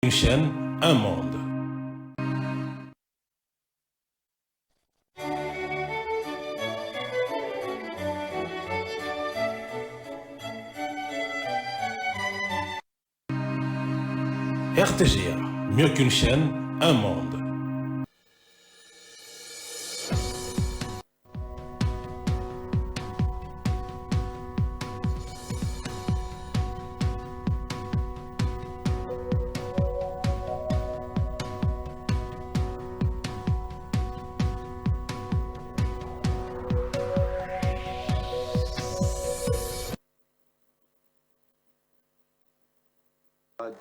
Une chaîne, un monde. RTGA, mieux qu'une chaîne, un monde.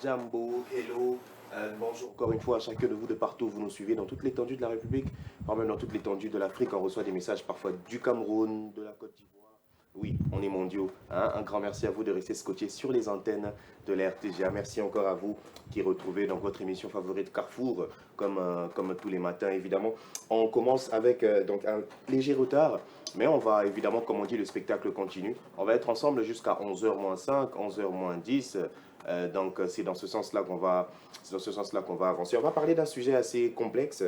Jambo, hello, bonjour encore une fois à chacun de vous de partout où vous nous suivez dans toute l'étendue de la République, voire même dans toute l'étendue de l'Afrique. On reçoit des messages parfois du Cameroun, de la Côte d'Ivoire. Oui, on est mondiaux. Hein. Un grand merci à vous de rester scotchés sur les antennes de la RTGA. Merci encore à vous qui retrouvez dans votre émission favorite Carrefour, comme tous les matins évidemment. On commence avec donc un léger retard. Mais on va évidemment, comme on dit, le spectacle continue. On va être ensemble jusqu'à 11h moins 5, 11h moins 10. Donc c'est dans ce sens-là qu'on va avancer. On va parler d'un sujet assez complexe,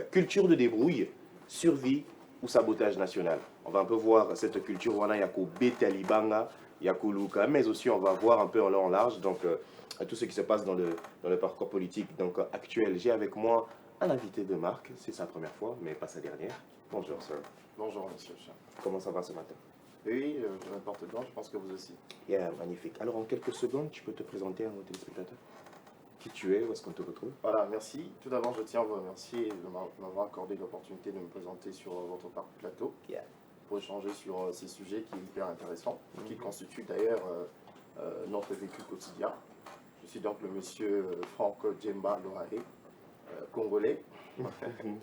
culture de débrouille, survie ou sabotage national. On va un peu voir cette culture wana yako betalibanga, yako luka, mais aussi on va voir un peu en long en large donc tout ce qui se passe dans le parcours politique donc actuel. J'ai avec moi un invité de marque, c'est sa première fois, mais pas sa dernière. Bonjour sir. Bonjour monsieur. Comment ça va ce matin? Oui, je m'apporte bien, je pense que vous aussi. Yeah, magnifique. Alors en quelques secondes, tu peux te présenter à nos téléspectateurs? Qui tu es, où est-ce qu'on te retrouve? Voilà, merci. Tout d'abord, je tiens à vous remercier de m'avoir accordé l'opportunité de me présenter sur votre plateau Yeah. pour échanger sur ces sujets qui est hyper intéressant, qui constituent d'ailleurs notre vécu quotidien. Je suis donc le monsieur Franck Djemba Loraé, congolais,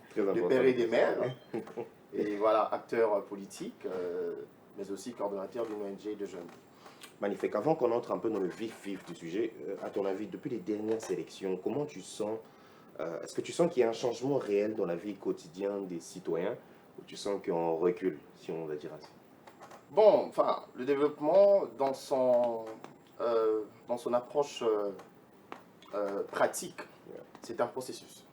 Très de important. père et des mères, et voilà, acteur politique, mais aussi coordonnateur d'une ONG de jeunes. Magnifique. Avant qu'on entre un peu dans le vif du sujet, à ton avis, depuis les dernières élections, comment tu sens, est-ce que tu sens qu'il y a un changement réel dans la vie quotidienne des citoyens ou tu sens qu'on recule, si on va dire ainsi? Bon, enfin, le développement dans son approche pratique, c'est un processus.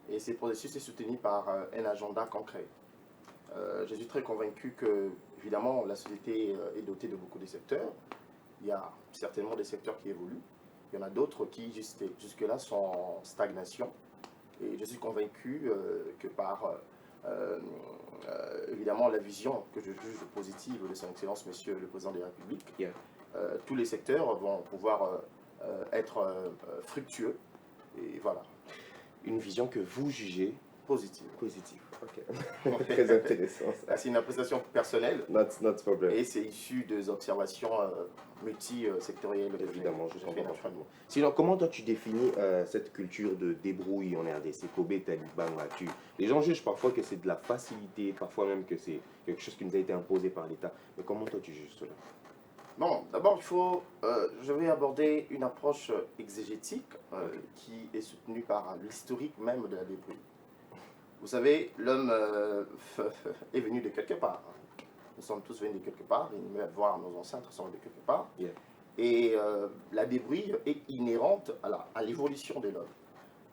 Et ce processus est soutenu par un agenda concret. Je suis très convaincu que, évidemment, la société est dotée de beaucoup de secteurs. Il y a certainement des secteurs qui évoluent. Il y en a d'autres qui, jusque-là, sont en stagnation. Et je suis convaincu que par, évidemment, la vision que je juge positive de son Excellence, Monsieur le Président de la République, Yeah. tous les secteurs vont pouvoir être fructueux. Et voilà, Une vision que vous jugez positive. positive. Ok. Très intéressant ça. C'est une appréciation personnelle. Not problem. Et c'est issu des observations multisectorielles. Évidemment, je comprends comprends. parfaitement. Sinon, comment toi tu définis cette culture de débrouille en RDC, Kobe, Taliban, là-dessus? Les gens jugent parfois que c'est de la facilité, parfois même que c'est quelque chose qui nous a été imposé par l'État. Mais comment toi tu juges cela? Bon, d'abord, je vais aborder une approche exégétique qui est soutenue par l'historique même de la débrouille. Vous savez, l'homme est venu de quelque part. Nous sommes tous venus de quelque part, et même voir nos ancêtres sont venus de quelque part. Yeah. Et la débrouille est inhérente à l'évolution de l'homme.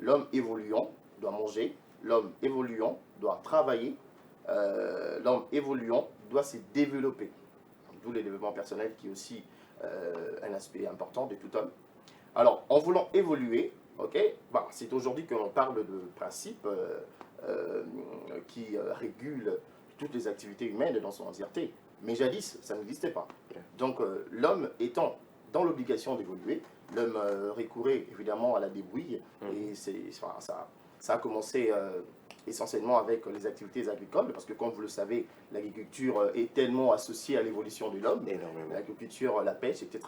L'homme évoluant doit manger, l'homme évoluant doit travailler, l'homme évoluant doit se développer. D'où le développement personnel qui est aussi un aspect important de tout homme. Alors, en voulant évoluer, okay, bah, c'est aujourd'hui que l'on parle de principes qui régulent toutes les activités humaines dans son entièreté. Mais jadis, ça n'existait pas. Donc, l'homme étant dans l'obligation d'évoluer, l'homme recourait évidemment à la débrouille, et ça a commencé essentiellement avec les activités agricoles, parce que comme vous le savez, l'agriculture est tellement associée à l'évolution de l'homme, l'agriculture, la pêche, etc.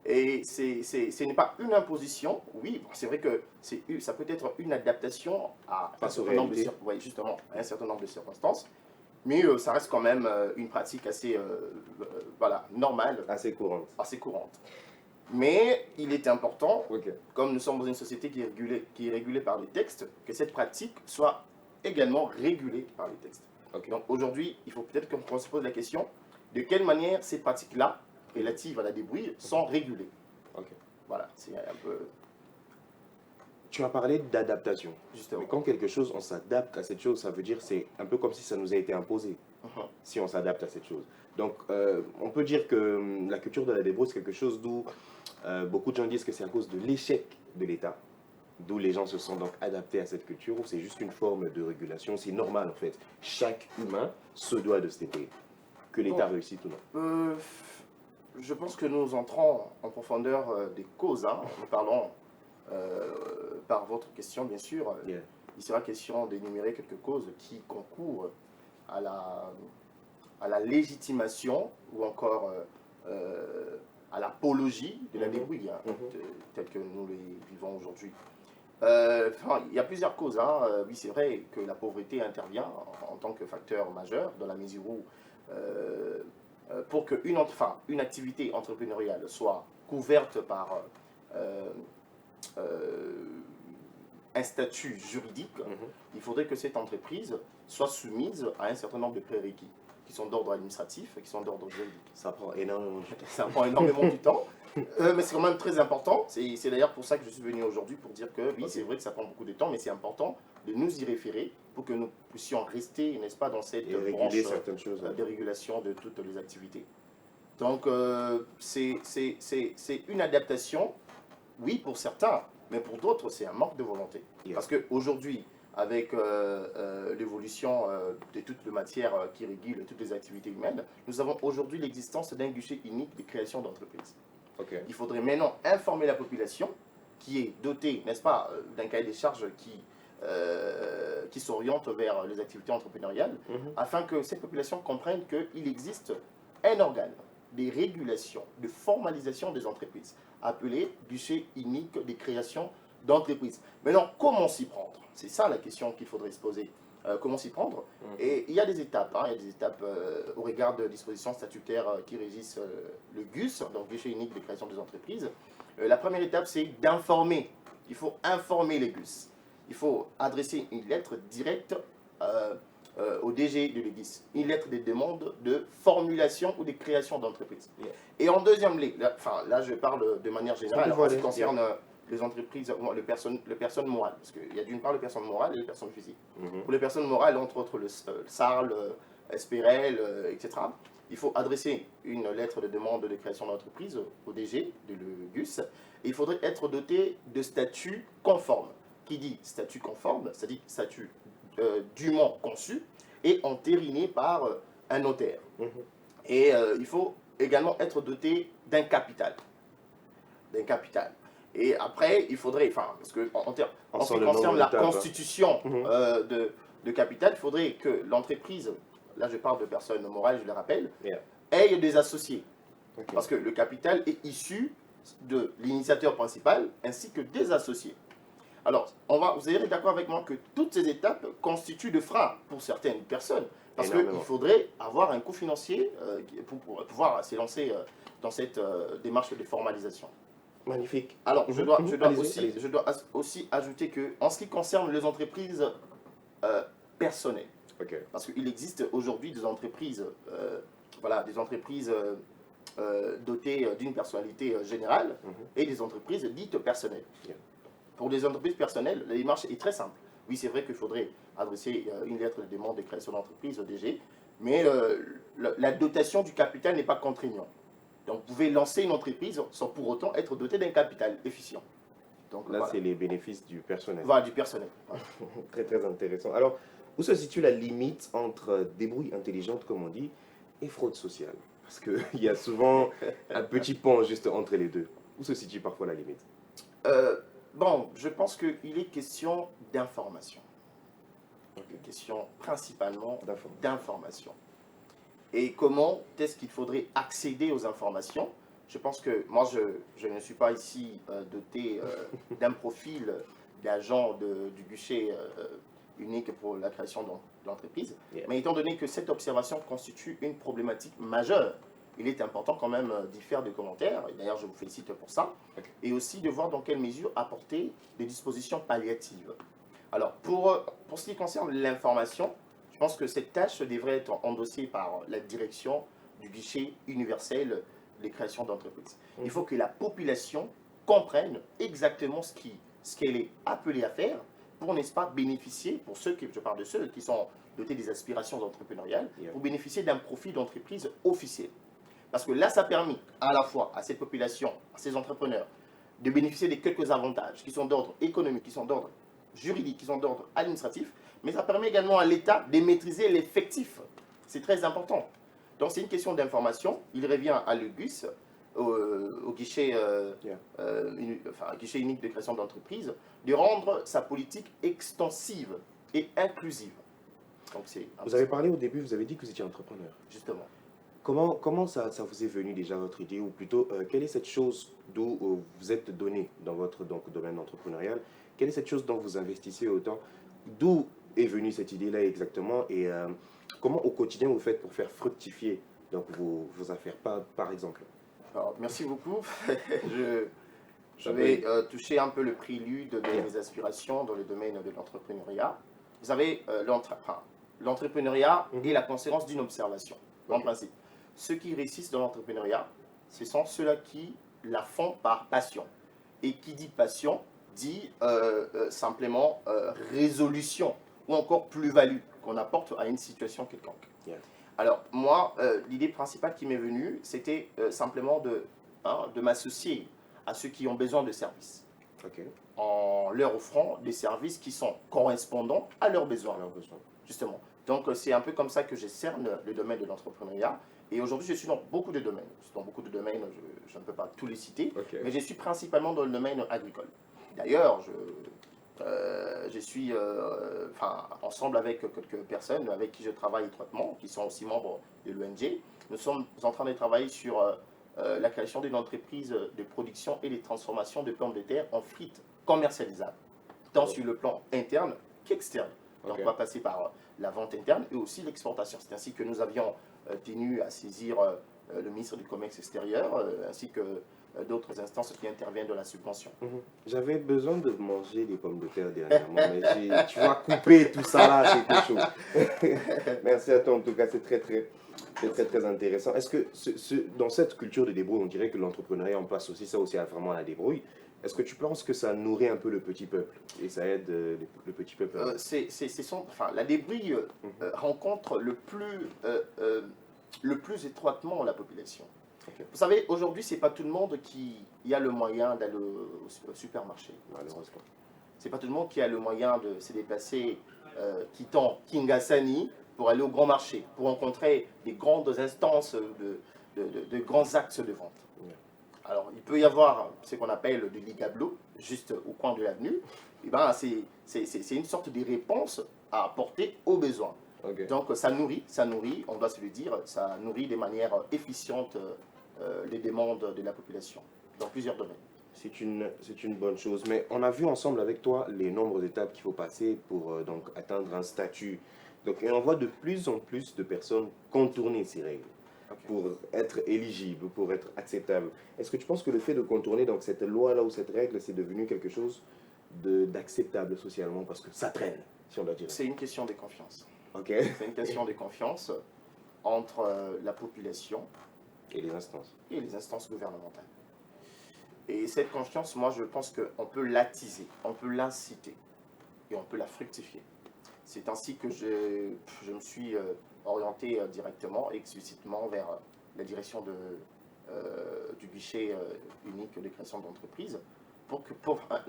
Et ce n'est pas une imposition, oui, c'est vrai que ça peut être une adaptation à un certain nombre justement, à un certain nombre de circonstances, mais ça reste quand même une pratique assez voilà, normale. Assez courante. Assez courante. Mais il est important, Okay. comme nous sommes dans une société qui est régulée par les textes, que cette pratique soit également régulée par les textes. Okay. Donc aujourd'hui, il faut peut-être qu'on se pose la question de quelle manière ces pratiques-là, relatives à la débrouille, sont régulées. Okay. Voilà, c'est un peu... Tu as parlé d'adaptation. Justement. Mais quand quelque chose, on s'adapte à cette chose, ça veut dire c'est un peu comme si ça nous a été imposé, Mhm. si on s'adapte à cette chose. Donc, on peut dire que la culture de la débrouille, c'est quelque chose d'où beaucoup de gens disent que c'est à cause de l'échec de l'État, d'où les gens se sont donc adaptés à cette culture, ou c'est juste une forme de régulation, c'est normal en fait. Chaque humain se doit de se taper, que l'État Bon. réussisse ou non. Je pense que nous entrons en profondeur des causes. Hein. Nous parlons, par votre question bien sûr, Yeah. il sera question d'énumérer quelques causes qui concourent à la légitimation ou encore à l'apologie de la Mhm. débrouille, hein, Mhm. telle que nous les vivons aujourd'hui. Il y a plusieurs causes. Hein. Oui, c'est vrai que la pauvreté intervient en tant que facteur majeur, dans la mesure où, pour qu'une activité entrepreneuriale soit couverte par euh, euh, un statut juridique, Mhm. il faudrait que cette entreprise soit soumise à un certain nombre de prérequis, qui sont d'ordre administratif et qui sont d'ordre juridique. Ça prend énormément de temps. Ça prend énormément du temps, mais c'est quand même très important. C'est d'ailleurs pour ça que je suis venu aujourd'hui, pour dire que oui, Ok. c'est vrai que ça prend beaucoup de temps, mais c'est important de nous y référer pour que nous puissions rester, n'est-ce pas, dans cette Et branche réguler certaines choses. de régulation de toutes les activités. Donc, c'est une adaptation, oui, pour certains, mais pour d'autres, c'est un manque de volonté. Yeah. Parce qu'aujourd'hui, avec l'évolution de toutes les matières qui régulent toutes les activités humaines, nous avons aujourd'hui l'existence d'un guichet unique de création d'entreprise. Ok. Il faudrait maintenant informer la population qui est dotée, n'est-ce pas, d'un cahier des charges qui s'oriente vers les activités entrepreneuriales, Mhm. afin que cette population comprenne qu'il existe un organe de régulation, de formalisation des entreprises, appelé guichet unique de création d'entreprises. Maintenant, comment s'y prendre? C'est ça la question qu'il faudrait se poser. Comment s'y prendre? Mhm. Et il y a des étapes, hein, il y a des étapes au regard de dispositions statutaires qui régissent le GUS, donc guichet unique de création des entreprises. La première étape, c'est d'informer. Il faut informer les GUS. Il faut adresser une lettre directe au DG de l'EGIS, une lettre de demande de formulation ou de création d'entreprise. Yeah. Et en deuxième lieu, là je parle de manière générale, en ce qui concerne les entreprises, les personnes morales, parce qu'il y a d'une part les personnes morales et les personnes physiques. Mhm. Pour les personnes morales, entre autres le SARL, SPRL, etc., il faut adresser une lettre de demande de création d'entreprise au DG de l'EGUS, et il faudrait être doté de statut conforme. Qui dit statut conforme, c'est-à-dire statut dûment conçu et entériné par un notaire. Mhm. Et il faut également être doté d'un capital. Et après, il faudrait, parce que en ce qui concerne la constitution de capital, il faudrait que l'entreprise, là je parle de personnes morales, je le rappelle, Yeah. ait des associés. Ok. Parce que le capital est issu de l'initiateur principal ainsi que des associés. Alors, vous allez être d'accord avec moi que toutes ces étapes constituent de freins pour certaines personnes, parce qu'il faudrait avoir un coût financier pour pouvoir s'élancer dans cette démarche de formalisation. Magnifique. Alors, je dois Allez-y. aussi ajouter que, en ce qui concerne les entreprises personnelles, Ok. parce qu'il existe aujourd'hui des entreprises, dotées d'une personnalité générale et des entreprises dites personnelles. Yeah. Pour les entreprises personnelles, la démarche est très simple. Oui, c'est vrai qu'il faudrait adresser une lettre de demande de création d'entreprise au DG, mais la dotation du capital n'est pas contraignante. Donc, vous pouvez lancer une entreprise sans pour autant être doté d'un capital efficient. Donc, Là, voilà. c'est les bénéfices du personnel. Voilà, du personnel. Voilà. Très, très intéressant. Alors, où se situe la limite entre débrouille intelligente, comme on dit, et fraude sociale? Parce qu'il y a souvent un petit pont juste entre les deux. Où se situe parfois la limite? Bon, je pense qu'il est question d'information. Il est question principalement d'information. Et comment est-ce qu'il faudrait accéder aux informations? Je pense que moi, je ne suis pas ici doté d'un profil d'agent du guichet unique pour la création de l'entreprise. Yeah. Mais étant donné que cette observation constitue une problématique majeure, il est important quand même d'y faire des commentaires, et d'ailleurs je vous félicite pour ça, et aussi de voir dans quelle mesure apporter des dispositions palliatives. Alors, pour ce qui concerne l'information, je pense que cette tâche devrait être endossée par la direction du guichet universel des créations d'entreprises. Il faut que la population comprenne exactement ce qui ce qu'elle est appelée à faire pour, n'est-ce pas, bénéficier, pour ceux qui, je parle de ceux qui sont dotés des aspirations entrepreneuriales, pour bénéficier d'un profit d'entreprise officiel. Parce que là, ça a permis à la fois à cette population, à ces entrepreneurs, de bénéficier de quelques avantages qui sont d'ordre économique, qui sont d'ordre juridique, qui sont d'ordre administratif, mais ça permet également à l'État de maîtriser l'effectif. C'est très important. Donc c'est une question d'information. Il revient à l'UGUS, au guichet, guichet unique de création d'entreprise, de rendre sa politique extensive et inclusive. Donc, vous avez parlé au début, vous avez dit que vous étiez entrepreneur. Justement. Comment ça vous est venu déjà, votre idée, ou plutôt, quelle est cette chose d'où vous êtes donné dans votre domaine entrepreneurial? Quelle est cette chose dont vous investissez autant? D'où est venue cette idée-là exactement? Et comment au quotidien vous faites pour faire fructifier donc, vos affaires, par exemple? Alors, merci beaucoup. je vais toucher un peu le prélude de mes aspirations dans le domaine de l'entrepreneuriat. Vous savez, l'entrepreneuriat est la conséquence d'une observation, en principe. Ceux qui réussissent dans l'entrepreneuriat, ce sont ceux-là qui la font par passion. Et qui dit passion, dit simplement résolution ou encore plus-value qu'on apporte à une situation quelconque. Yeah. Alors moi, l'idée principale qui m'est venue, c'était simplement de m'associer à ceux qui ont besoin de services. Okay. En leur offrant des services qui sont correspondants à leurs besoins. Justement. Donc c'est un peu comme ça que je cerne le domaine de l'entrepreneuriat. Et aujourd'hui, je suis dans beaucoup de domaines. Dans beaucoup de domaines, je ne peux pas tous les citer, mais je suis principalement dans le domaine agricole. D'ailleurs, je suis ensemble avec quelques personnes avec qui je travaille étroitement, qui sont aussi membres de l'ONG. Nous sommes en train de travailler sur la création d'une entreprise de production et de transformation de pommes de terre en frites commercialisables, tant sur le plan interne qu'externe. Donc on va passer par la vente interne et aussi l'exportation. C'est ainsi que nous avions tenu à saisir le ministre du Commerce extérieur, ainsi que d'autres instances qui interviennent dans la subvention. J'avais besoin de manger des pommes de terre dernièrement, mais tu vas couper tout ça là, c'est quelque chose. Merci à toi, en tout cas, c'est très intéressant. Est-ce que dans cette culture de débrouille, on dirait que l'entrepreneuriat, on peut associer ça aussi vraiment à la débrouille? Est-ce que tu penses que ça nourrit un peu le petit peuple et ça aide le petit peuple? La débrouille rencontre le plus étroitement la population. Okay. Vous savez, aujourd'hui, ce n'est pas tout le monde qui a le moyen d'aller au supermarché. Malheureusement. Ce n'est pas tout le monde qui a le moyen de se déplacer quittant Kingasani pour aller au grand marché, pour rencontrer des grandes instances de grands axes de vente. Yeah. Alors, il peut y avoir ce qu'on appelle du ligablo, juste au coin de l'avenue. C'est une sorte de réponse à apporter aux besoins. Okay. Donc, ça nourrit, on doit se le dire, ça nourrit de manière efficiente les demandes de la population dans plusieurs domaines. C'est une bonne chose, mais on a vu ensemble avec toi les nombreuses étapes qu'il faut passer pour donc atteindre un statut. Donc, et on voit de plus en plus de personnes contourner ces règles pour être éligibles, pour être acceptables. Est-ce que tu penses que le fait de contourner donc, cette loi-là ou cette règle, c'est devenu quelque chose d'acceptable socialement parce que ça traîne, si on doit dire? C'est une question de confiance. Okay. C'est une question de confiance entre la population et les instances gouvernementales. Et cette confiance, moi, je pense qu'on peut l'attiser, on peut l'inciter et on peut la fructifier. C'est ainsi que je me suis orienté directement et explicitement vers la direction du guichet unique de création d'entreprise pour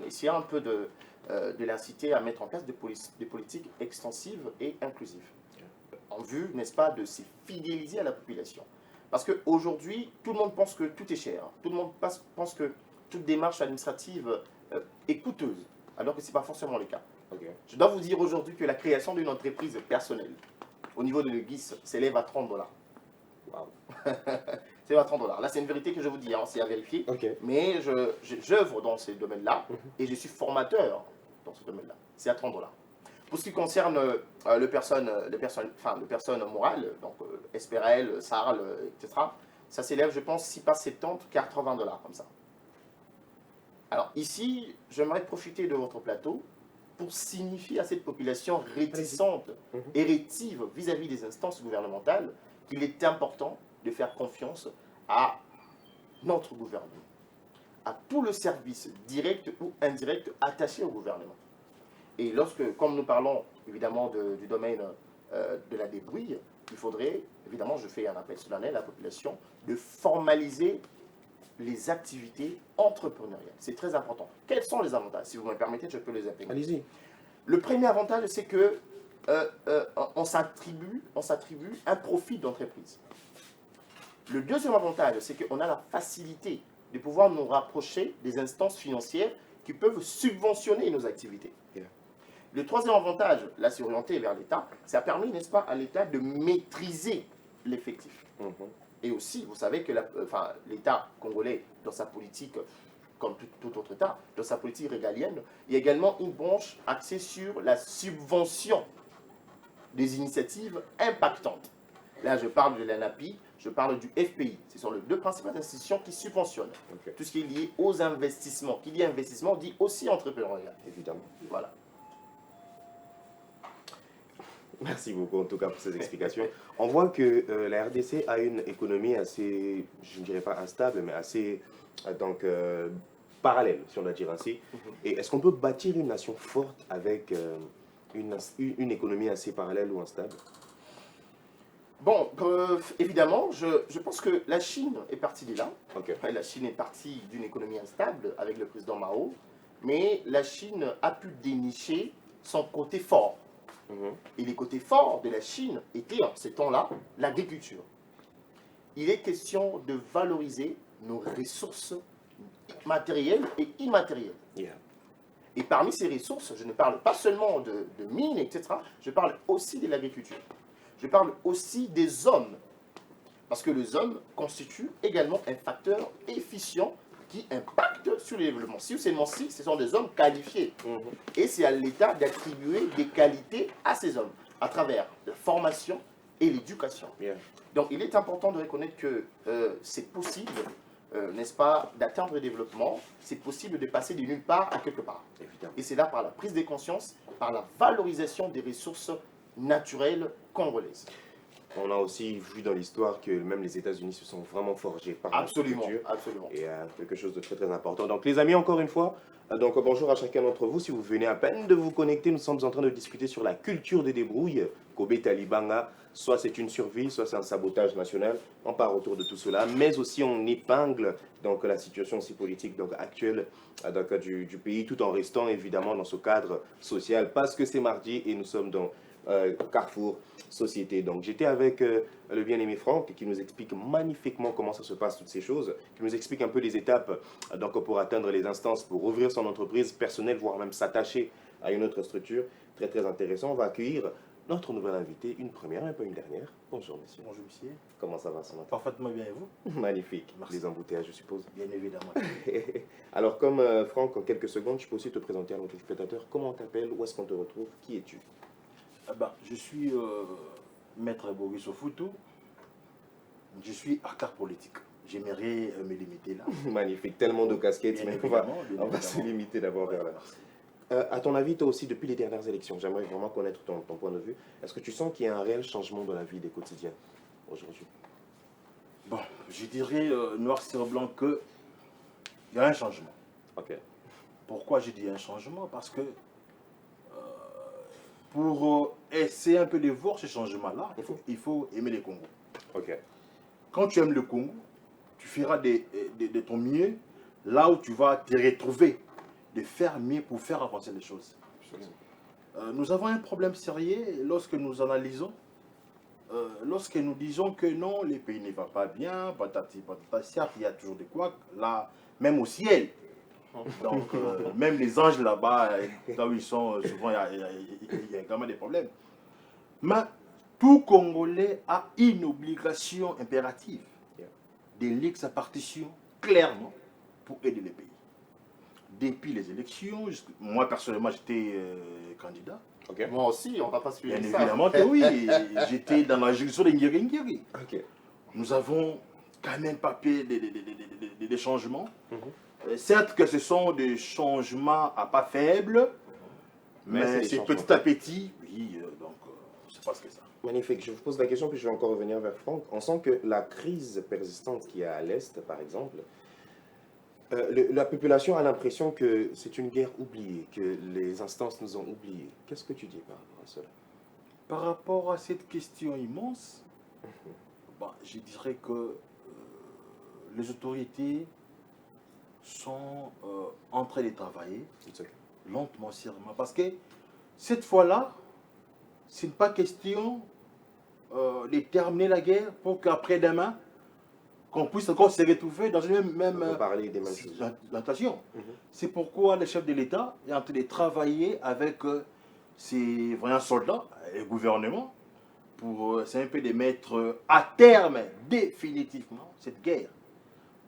essayer un peu de l'inciter à mettre en place des politiques extensives et inclusives. En vue, n'est-ce pas, de se fidéliser à la population. Parce qu'aujourd'hui, tout le monde pense que tout est cher. Tout le monde pense que toute démarche administrative est coûteuse, alors que ce n'est pas forcément le cas. Okay. Je dois vous dire aujourd'hui que la création d'une entreprise personnelle, au niveau de l'UGIS, s'élève à $30. Wow. C'est à $30. Là, c'est une vérité que je vous dis, hein, c'est à vérifier. Okay. Mais j'œuvre dans ce domaine-là et je suis formateur dans ce domaine-là. C'est à $30. Pour ce qui concerne les personnes morales, donc Esperel, Sarl, etc., ça s'élève, je pense, si pas 70, $80, comme ça. Alors ici, j'aimerais profiter de votre plateau pour signifier à cette population réticente et rétive vis-à-vis des instances gouvernementales qu'il est important de faire confiance à notre gouvernement, à tout le service direct ou indirect attaché au gouvernement. Et lorsque, comme nous parlons évidemment du domaine de la débrouille, il faudrait, évidemment, je fais un appel solennel à la population, de formaliser les activités entrepreneuriales. C'est très important. Quels sont les avantages? Si vous me permettez, je peux les appeler. Allez-y. Le premier avantage, c'est que on s'attribue un profit d'entreprise. Le deuxième avantage, c'est qu'on a la facilité de pouvoir nous rapprocher des instances financières qui peuvent subventionner nos activités. Yeah. Le troisième avantage, là c'est orienté vers l'État, ça a permis, n'est-ce pas, à l'État de maîtriser l'effectif. Et aussi, vous savez que l'État congolais, dans sa politique, comme tout autre État, dans sa politique régalienne, il y a également une branche axée sur la subvention des initiatives impactantes. Là, je parle de l'ANAPI, je parle du FPI. Ce sont les deux principales institutions qui subventionnent tout ce qui est lié aux investissements. Qui dit investissement dit aussi entrepreneuriat. Évidemment. Voilà. Merci beaucoup en tout cas pour ces explications. On voit que la RDC a une économie assez, je ne dirais pas instable, mais assez parallèle, si on doit dire ainsi. Et est-ce qu'on peut bâtir une nation forte avec une économie assez parallèle ou instable? Bon, évidemment, je pense que la Chine est partie de là. Ok. La Chine est partie d'une économie instable avec le président Mao, mais la Chine a pu dénicher son côté fort. Et les côtés forts de la Chine étaient, en ces temps-là, l'agriculture. Il est question de valoriser nos ressources matérielles et immatérielles. Yeah. Et parmi ces ressources, je ne parle pas seulement de mines, etc. Je parle aussi de l'agriculture. Je parle aussi des hommes. Parce que les hommes constituent également un facteur efficient qui impacte sur le développement. Si seulement si, ce sont des hommes qualifiés. Et c'est à l'État d'attribuer des qualités à ces hommes, à travers la formation et l'éducation. Yeah. Donc il est important de reconnaître que c'est possible, n'est-ce pas, d'atteindre le développement, c'est possible de passer de nulle part à quelque part. Évidemment. Et c'est là par la prise de conscience, par la valorisation des ressources naturelles congolaises. On a aussi vu dans l'histoire que même les États-Unis se sont vraiment forgés par Absolument, l'agriculture. absolument. Et quelque chose de très très important. Donc les amis, encore une fois, bonjour à chacun d'entre vous. Si vous venez à peine de vous connecter, nous sommes en train de discuter sur la culture des débrouilles, Kobe Talibanga. Soit c'est une survie, soit c'est un sabotage national. On part autour de tout cela, mais aussi on épingle donc la situation aussi politique actuelle du pays, tout en restant évidemment dans ce cadre social, parce que c'est mardi et nous sommes dans Carrefour Société. Donc j'étais avec le bien-aimé Franck qui nous explique magnifiquement comment ça se passe, toutes ces choses, qui nous explique un peu les étapes pour atteindre les instances, pour ouvrir son entreprise personnelle, voire même s'attacher à une autre structure. Très très intéressant. On va accueillir notre nouvelle invitée, une première, mais pas une dernière. Bonjour monsieur. Bonjour monsieur. Comment ça va ce matin? Parfaitement bien et vous? Magnifique. Merci. Les embouteillages, je suppose. Bien évidemment. Alors comme Franck, en quelques secondes, tu peux aussi te présenter à notre spectateur. Comment on t'appelle? Où est-ce qu'on te retrouve? Qui es-tu? Je suis maître Boris Ofutu. Je suis acteur politique. J'aimerais me limiter là. Magnifique. Tellement de casquettes, Bien mais évidemment, on va se limiter d'abord vers là. À ton avis, toi aussi, depuis les dernières élections, j'aimerais vraiment connaître ton point de vue. Est-ce que tu sens qu'il y a un réel changement dans la vie des quotidiens aujourd'hui? Bon, je dirais noir sur blanc que il y a un changement. Ok. Pourquoi je dis un changement? Parce que pour essayer un peu de voir ce changement-là, il faut aimer le Congo. Ok. Quand tu aimes le Congo, tu feras de ton mieux là où tu vas te retrouver, de faire mieux pour faire avancer les choses. Nous avons un problème sérieux lorsque nous analysons, lorsque nous disons que non, le pays ne va pas bien, patati patata, certes, il y a toujours des couacs, là, même au ciel. Donc, même les anges là-bas, là où ils sont, souvent, il y a quand même des problèmes. Mais tout Congolais a une obligation impérative de lire sa partition clairement pour aider le pays. Depuis les élections, moi personnellement j'étais candidat. Ok. Moi aussi, on ne va pas suivre Bien ça. évidemment que oui, j'étais dans la juridiction de Ngiri. Ok. Nous avons quand même papier des changements. Certes que ce sont des changements à pas faibles, mais c'est petit à petit, oui, donc c'est pas ce que ça. Magnifique. Je vous pose la question, puis je vais encore revenir vers Franck. On sent que la crise persistante qu'il y a à l'Est, par exemple, La population a l'impression que c'est une guerre oubliée, que les instances nous ont oubliés. Qu'est-ce que tu dis par rapport à cela? Par rapport à cette question immense, je dirais que les autorités sont en train de travailler lentement, sûrement. Parce que cette fois-là, ce n'est pas question de terminer la guerre pour qu'après-demain, qu'on puisse encore se retrouver dans une même parler des mêmes choses. situation. C'est pourquoi le chef de l'État est en train de travailler avec ses voyants soldats et le gouvernement pour c'est un peu de mettre à terme définitivement cette guerre.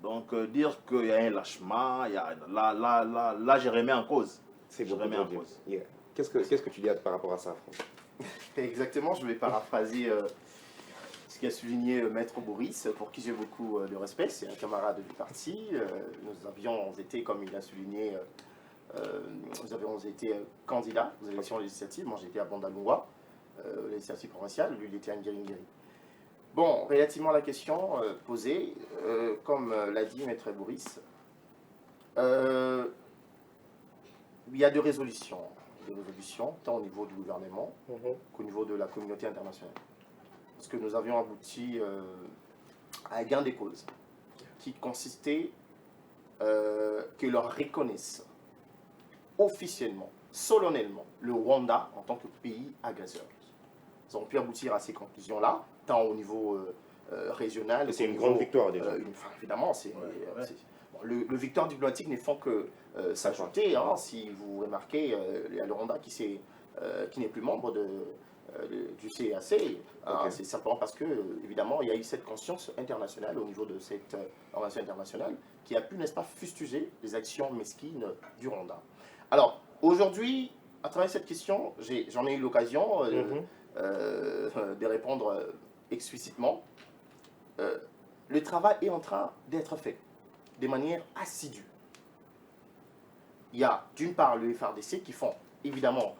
Donc dire qu'il y a un lâchement, là je remets en cause. C'est Je beaucoup remets de en dire. cause. Yeah. Qu'est-ce que tu dis par rapport à ça, Franck? Exactement, je vais paraphraser ce qu'a souligné Maître Boris, pour qui j'ai beaucoup de respect. C'est un camarade du parti. Nous avions été, comme il a souligné, nous avions été candidats aux élections législatives. Moi, j'étais à Bandaloua, législative provinciale. Lui, il était à Nguéringiri. Bon, relativement à la question posée, comme l'a dit Maître Boris, il y a deux résolutions. Tant au niveau du gouvernement qu'au niveau de la communauté internationale. Parce que nous avions abouti à un gain des causes qui consistait que l'on reconnaisse officiellement, solennellement, le Rwanda en tant que pays agresseur. Nous avons pu aboutir à ces conclusions-là, tant au niveau régional. C'est une grande victoire déjà. Évidemment, le victoire diplomatique n'est font que s'ajouter. Si vous remarquez, il y a le Rwanda qui n'est plus membre du CAC. C'est simplement parce que, évidemment, il y a eu cette conscience internationale au niveau de cette organisation internationale qui a pu, n'est-ce pas, fustiger les actions mesquines du Rwanda. Alors, aujourd'hui, à travers cette question, j'en ai eu l'occasion de répondre explicitement. Le travail est en train d'être fait de manière assidue. Il y a d'une part le FRDC qui font évidemment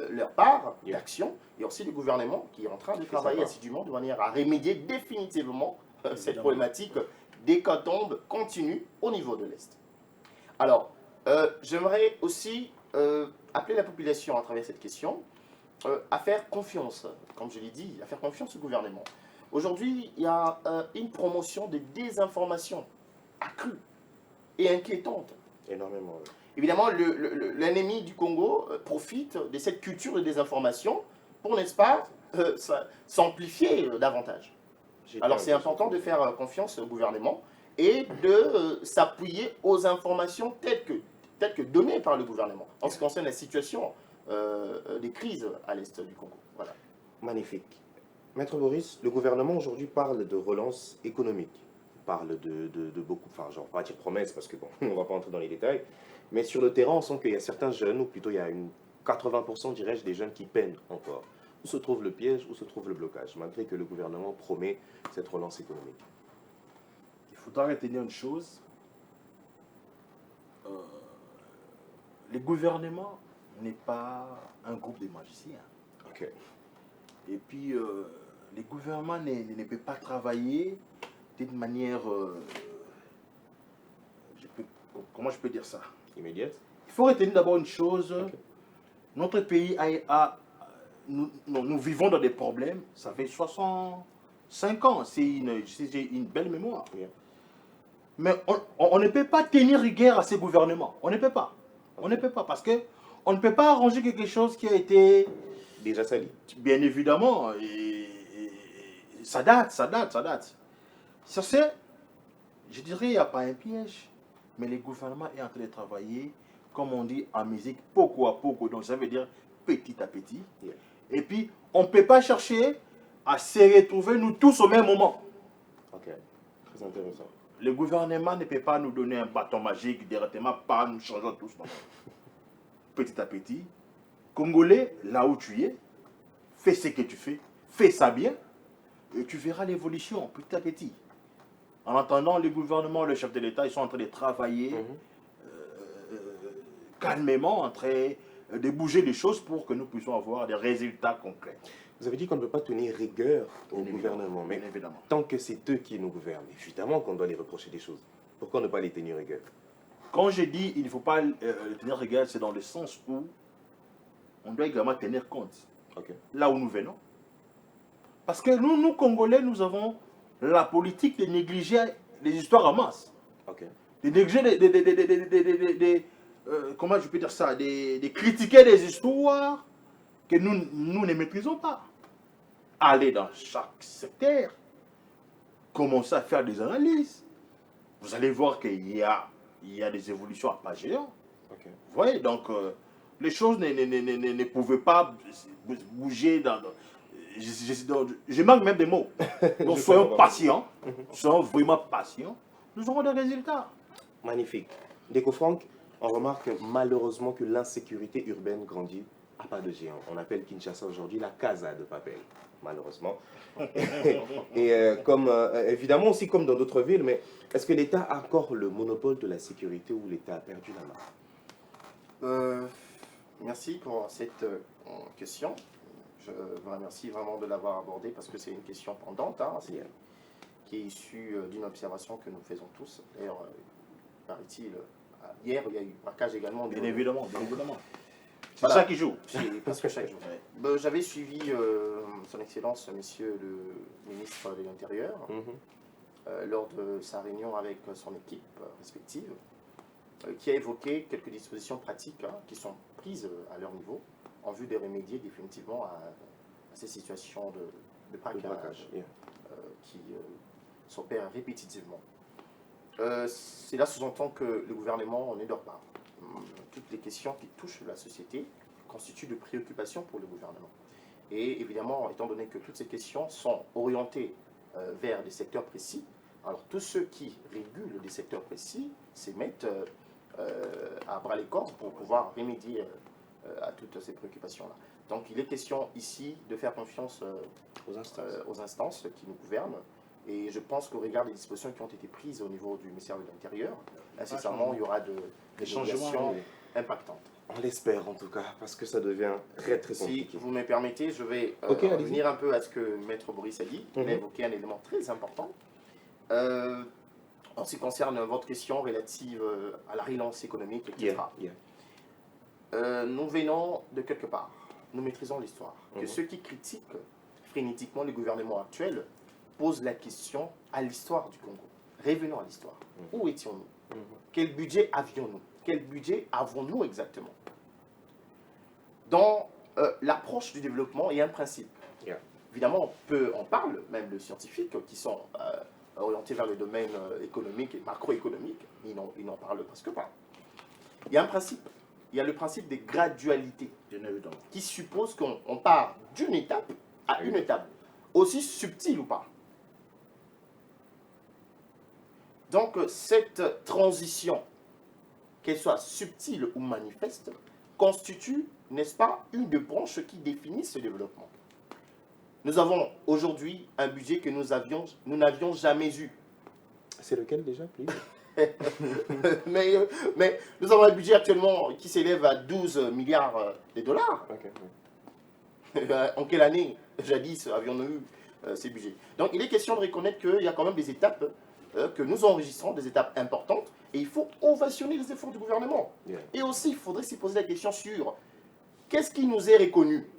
leur part d'action, et aussi le gouvernement qui est en train de travailler assidûment de manière à remédier définitivement cette problématique d'hécatombe continue au niveau de l'Est. Alors, j'aimerais aussi appeler la population à travers cette question à faire confiance, comme je l'ai dit, à faire confiance au gouvernement. Aujourd'hui, il y a une promotion de désinformation accrue et inquiétante. Énormément. Oui. Évidemment, l'ennemi du Congo profite de cette culture de désinformation pour, n'est-ce pas, s'amplifier davantage. Alors c'est important de faire confiance au gouvernement et de s'appuyer aux informations telles que données par le gouvernement en ce qui concerne la situation des crises à l'est du Congo. Voilà. Magnifique. Maître Boris, le gouvernement aujourd'hui parle de relance économique. Il parle de beaucoup, enfin, genre, pas dire promesses parce que bon, on ne va pas entrer dans les détails, mais sur le terrain, on sent qu'il y a certains jeunes, ou plutôt il y a 80%, dirais-je, des jeunes qui peinent encore. Où se trouve le piège, où se trouve le blocage, malgré que le gouvernement promet cette relance économique? Il faudra retenir une chose. Le gouvernement n'est pas un groupe de magiciens. Ok. Et puis, le gouvernement ne peut pas travailler d'une manière... comment je peux dire ça? Immédiate? Il faut retenir d'abord une chose. Okay. Notre pays nous vivons dans des problèmes. Ça fait 65 ans. C'est une belle mémoire. Yeah. Mais on ne peut pas tenir rigueur à ces gouvernements. On ne peut pas. Okay. On ne peut pas parce qu'on ne peut pas arranger quelque chose qui a été... déjà sali. Bien évidemment. Ça date. Sur ce, je dirais qu'il n'y a pas un piège. Mais le gouvernement est en train de travailler, comme on dit en musique, poco à poco. Donc ça veut dire petit à petit. Yeah. Et puis, on ne peut pas chercher à se retrouver nous tous au même moment. Ok, très intéressant. Le gouvernement ne peut pas nous donner un bâton magique directement, pas nous changeons tous. Non. Petit à petit, Congolais, là où tu es, fais ce que tu fais ça bien, et tu verras l'évolution petit à petit. En attendant, le gouvernement, le chef de l'État, ils sont en train de travailler calmement, en train de bouger les choses pour que nous puissions avoir des résultats concrets. Vous avez dit qu'on ne peut pas tenir rigueur au gouvernement, mais évidemment. Tant que c'est eux qui nous gouvernent, évidemment qu'on doit les reprocher des choses. Pourquoi ne pas les tenir rigueur? Quand je dis il ne faut pas le tenir rigueur, c'est dans le sens où on doit également tenir compte Ok. là où nous venons. Parce que nous, Congolais, nous avons la politique de négliger les histoires en masse. Ok. De négliger, comment je peux dire ça, de critiquer des histoires que nous ne maîtrisons pas. Aller dans chaque secteur, commencer à faire des analyses. Vous allez voir qu'il y a des évolutions à pas géant. Ok. Vous voyez, donc les choses ne pouvaient pas bouger dans... Je manque même des mots. Donc soyons patients, soyons vraiment patients, nous aurons des résultats. Magnifique. Déco Franck, on remarque malheureusement que l'insécurité urbaine grandit à pas de géant. On appelle Kinshasa aujourd'hui la Casa de Papel, malheureusement. Et comme, évidemment aussi comme dans d'autres villes, mais est-ce que l'État a encore le monopole de la sécurité ou l'État a perdu la main? Merci pour cette question. Je vous remercie vraiment de l'avoir abordée parce que c'est une question pendante, hein, qui est issue d'une observation que nous faisons tous. D'ailleurs, paraît-il, hier, il y a eu braquage également. Bien évidemment, bien évidemment. C'est Voilà. ça qui joue. C'est presque chaque jour. J'avais suivi son Excellence, Monsieur le ministre de l'Intérieur, lors de sa réunion avec son équipe respective, qui a évoqué quelques dispositions pratiques hein, qui sont prises à leur niveau en vue de remédier définitivement à ces situations de braquage qui s'opèrent répétitivement. Cela sous-entend que le gouvernement ne dort pas. Toutes les questions qui touchent la société constituent de préoccupations pour le gouvernement. Et évidemment, étant donné que toutes ces questions sont orientées vers des secteurs précis, alors tous ceux qui régulent des secteurs précis se mettent à bras les corps pour pouvoir remédier à toutes ces préoccupations-là. Donc il est question ici de faire confiance aux instances qui nous gouvernent. Et je pense qu'au regard des dispositions qui ont été prises au niveau du ministère de l'Intérieur, incessamment il y aura des changements impactants. On l'espère en tout cas, parce que ça devient très très compliqué. Si vous me permettez, je vais revenir un peu à ce que Maître Boris a dit. Il a évoqué un élément très important. En ce qui concerne votre question relative à la relance économique, etc. Nous venons de quelque part. Nous maîtrisons l'histoire. Que ceux qui critiquent frénétiquement le gouvernement actuel posent la question à l'histoire du Congo. Revenons à l'histoire. Où étions-nous? Quel budget avions-nous? Quel budget avons-nous exactement? Dans l'approche du développement, il y a un principe. Évidemment, on parle, même de scientifiques qui sont orientés vers le domaine économique et macroéconomique, ils n'en parlent presque pas. Il y a un principe. Il y a le principe des gradualités, qui suppose qu'on part d'une étape à une étape, aussi subtile ou pas. Donc cette transition, qu'elle soit subtile ou manifeste, constitue, n'est-ce pas, une des branches qui définit ce développement. Nous avons aujourd'hui un budget que nous n'avions jamais eu. C'est lequel déjà, please? mais nous avons un budget actuellement qui s'élève à 12 milliards de dollars. En quelle année, jadis, avions-nous eu ces budgets? Donc il est question de reconnaître qu'il y a quand même des étapes que nous enregistrons, des étapes importantes, et il faut ovationner les efforts du gouvernement. Et aussi, il faudrait s'y poser la question sur qu'est-ce qui nous est reconnu?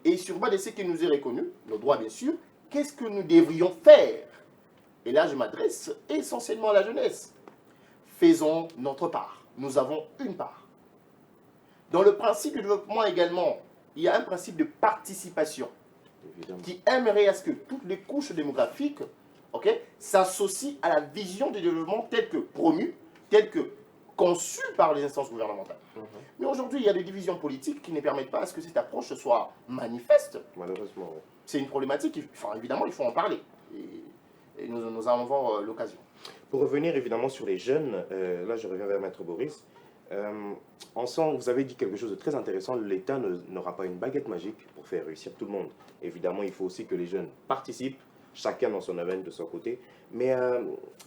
Et sur base de ce qui nous est reconnu, nos droits bien sûr, qu'est-ce que nous devrions faire? Et là, je m'adresse essentiellement à la jeunesse. Faisons notre part. Nous avons une part. Dans le principe du développement également, il y a un principe de participation qui aimerait à ce que toutes les couches démographiques s'associent à la vision du développement telle que promue, telle que conçue par les instances gouvernementales. Mais aujourd'hui, il y a des divisions politiques qui ne permettent pas à ce que cette approche soit manifeste. Malheureusement, oui. C'est une problématique, évidemment, il faut en parler. Et nous en avons l'occasion. Pour revenir évidemment sur les jeunes, là je reviens vers Maître Boris. On sent, vous avez dit quelque chose de très intéressant, l'État n'aura pas une baguette magique pour faire réussir tout le monde. Évidemment, il faut aussi que les jeunes participent, chacun dans son domaine de son côté. Mais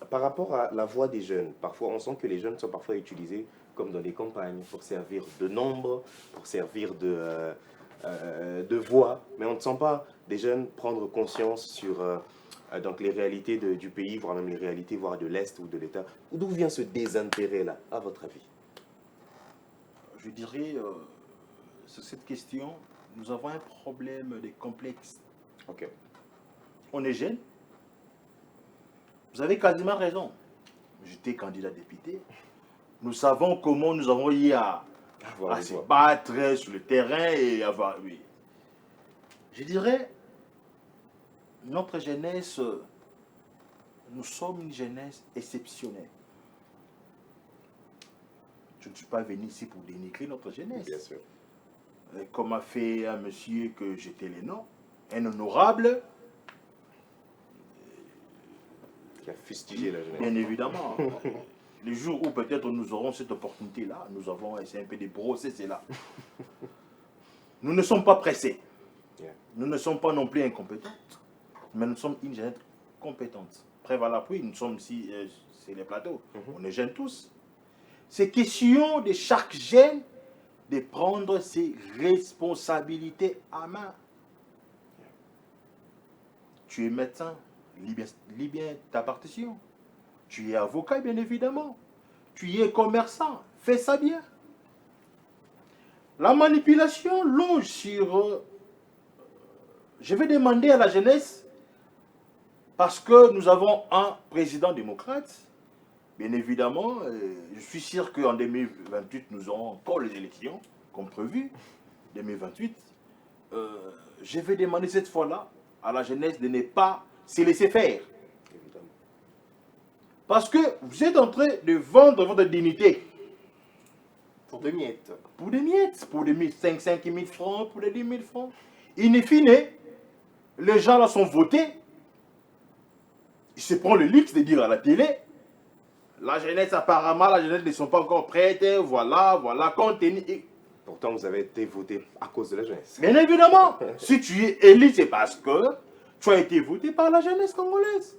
par rapport à la voix des jeunes, parfois on sent que les jeunes sont parfois utilisés comme dans des campagnes pour servir de nombre, pour servir de voix. Mais on ne sent pas des jeunes prendre conscience sur donc les réalités du pays, voire même les réalités, voire de l'Est ou de l'État. D'où vient ce désintérêt-là, à votre avis? Je dirais, sur cette question, nous avons un problème de complexe. Ok. On est jeune. Vous avez quasiment raison. J'étais candidat député. Nous savons comment nous avons eu à se battre sur le terrain et avoir... Oui. Je dirais, notre jeunesse, nous sommes une jeunesse exceptionnelle. Je ne suis pas venu ici pour dénigrer notre jeunesse. Bien sûr. Comme a fait un monsieur que j'étais les noms, un honorable. Qui a fustigé la jeunesse. Bien évidemment. Les jours où peut-être nous aurons cette opportunité-là, nous avons essayé un peu de brosser cela. Nous ne sommes pas pressés. Yeah. Nous ne sommes pas non plus incompétents. Mais nous sommes une jeunesse compétente. Preuve à l'appui, nous sommes ici, c'est les plateaux. On est jeunes tous. C'est question de chaque jeune de prendre ses responsabilités à main. Tu es médecin, lis bien ta partition. Tu es avocat, bien évidemment. Tu es commerçant, fais ça bien. La manipulation longe sur... je vais demander à la jeunesse, parce que nous avons un président démocrate, bien évidemment, je suis sûr qu'en 2028, nous aurons encore les élections, comme prévu, 2028. Je vais demander cette fois-là à la jeunesse de ne pas se laisser faire. Évidemment. Parce que vous êtes en train de vendre votre dignité. Pour 2 miettes. Pour des miettes, pour des 5 000 francs, pour des 10 000 francs. In fine, les gens là sont votés. Ils se prennent le luxe de dire à la télé, la jeunesse apparemment, la jeunesse ne sont pas encore prêtes, voilà, compte tenu. Pourtant, vous avez été voté à cause de la jeunesse. Bien évidemment, si tu es élu, c'est parce que tu as été voté par la jeunesse congolaise.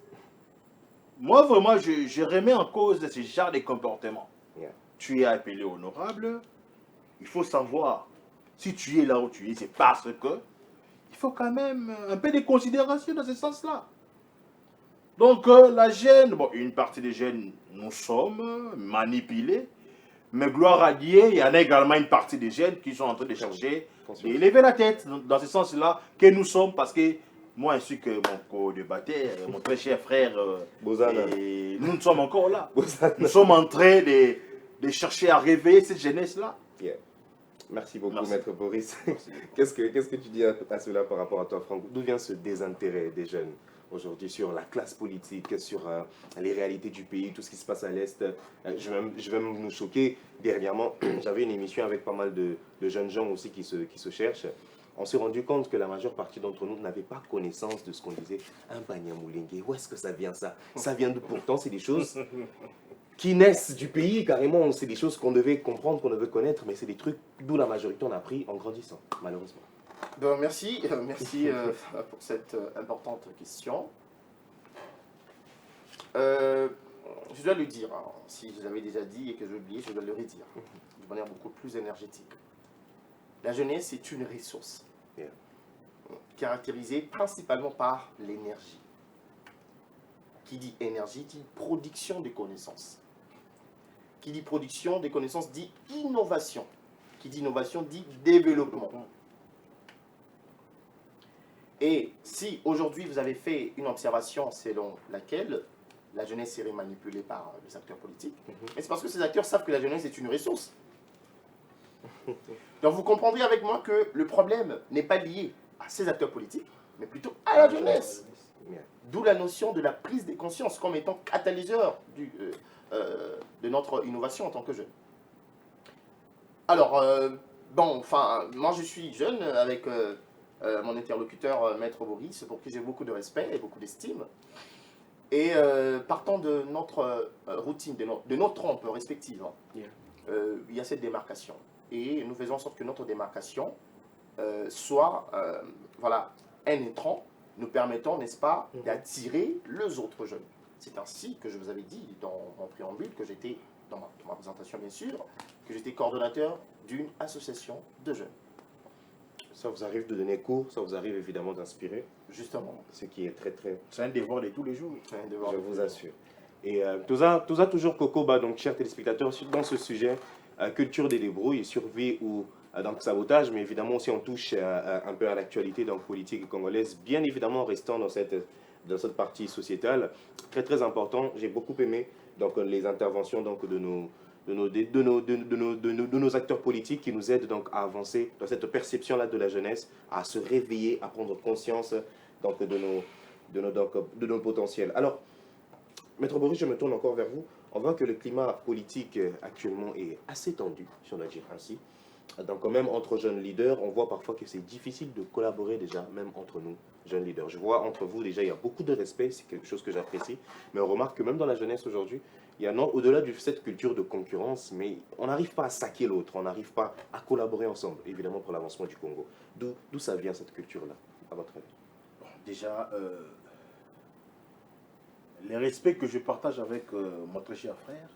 Moi, vraiment, je remets en cause ce genre de comportement. Yeah. Tu es appelé honorable. Il faut savoir, si tu es là où tu es, c'est parce que il faut quand même un peu de considération dans ce sens-là. Donc, la jeune, bon, une partie des jeunes, nous sommes manipulés. Mais gloire à Dieu, il y en a également une partie des jeunes qui sont en train de chercher d'élever la tête dans ce sens-là que nous sommes, parce que moi ainsi que mon co-débatteur, mon très cher frère, et nous sommes encore là. Nous sommes en train de chercher à réveiller cette jeunesse-là. Yeah. Merci beaucoup, Merci. Maître Boris. Qu'est-ce que tu dis à cela par rapport à toi, Franck? D'où vient ce désintérêt des jeunes aujourd'hui sur la classe politique, sur les réalités du pays, tout ce qui se passe à l'Est? Je vais même nous choquer. Dernièrement, j'avais une émission avec pas mal de jeunes gens aussi qui se cherchent. On s'est rendu compte que la majeure partie d'entre nous n'avait pas connaissance de ce qu'on disait. Un Banyamulenge, où est-ce que ça vient ça? Ça vient de pourtant, c'est des choses qui naissent du pays, carrément. C'est des choses qu'on devait comprendre, qu'on devait connaître, mais c'est des trucs d'où la majorité on a appris en grandissant, malheureusement. Donc, merci pour cette importante question. Je dois le dire, hein, si je l'avais déjà dit et que j'ai oublié, je dois le redire de manière beaucoup plus énergétique. La jeunesse est une ressource caractérisée principalement par l'énergie. Qui dit énergie dit production des connaissances. Qui dit production des connaissances dit innovation. Qui dit innovation dit développement. Et si aujourd'hui vous avez fait une observation selon laquelle la jeunesse serait manipulée par les acteurs politiques, mais c'est parce que ces acteurs savent que la jeunesse est une ressource. Donc vous comprendrez avec moi que le problème n'est pas lié à ces acteurs politiques, mais plutôt à la jeunesse. D'où la notion de la prise de conscience comme étant catalyseur de notre innovation en tant que jeune. Alors, moi je suis jeune avec mon interlocuteur, Maître Boris, pour qui j'ai beaucoup de respect et beaucoup d'estime. Et partant de notre routine, de nos trompes respectives, il y a cette démarcation. Et nous faisons en sorte que notre démarcation soit un étrange nous permettant, n'est-ce pas, d'attirer les autres jeunes. C'est ainsi que je vous avais dit dans mon préambule, que j'étais, dans ma présentation bien sûr, que j'étais coordonnateur d'une association de jeunes. Ça vous arrive de donner cours, ça vous arrive évidemment d'inspirer, Justement, ce qui est très très, C'est un devoir de tous les jours. c'est un devoir je de vous tous. assure. Et tout ça toujours Cocoba, donc chers téléspectateurs, dans ce sujet, culture des débrouilles, survie ou donc sabotage, mais évidemment aussi on touche un peu à l'actualité donc politique congolaise, bien évidemment restant dans cette partie sociétale, très très important. J'ai beaucoup aimé donc les interventions donc de nos acteurs politiques qui nous aident donc à avancer dans cette perception-là de la jeunesse, à se réveiller, à prendre conscience donc de nos potentiels. Alors, Maître Boris, je me tourne encore vers vous. On voit que le climat politique actuellement est assez tendu, si on doit dire ainsi. Donc, quand même, entre jeunes leaders, on voit parfois que c'est difficile de collaborer déjà, même entre nous, jeunes leaders. Je vois entre vous déjà, il y a beaucoup de respect, c'est quelque chose que j'apprécie. Mais on remarque que même dans la jeunesse aujourd'hui, il y a au-delà de cette culture de concurrence, mais on n'arrive pas à saquer l'autre, on n'arrive pas à collaborer ensemble, évidemment pour l'avancement du Congo. D'où ça vient cette culture-là, à votre avis? Bon, déjà, les respects que je partage avec mon très cher frère,